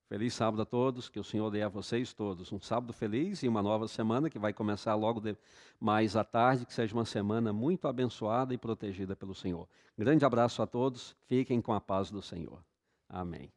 Feliz sábado a todos, que o Senhor dê a vocês todos um sábado feliz e uma nova semana que vai começar logo mais à tarde, que seja uma semana muito abençoada e protegida pelo Senhor. Grande abraço a todos, fiquem com a paz do Senhor. Amém.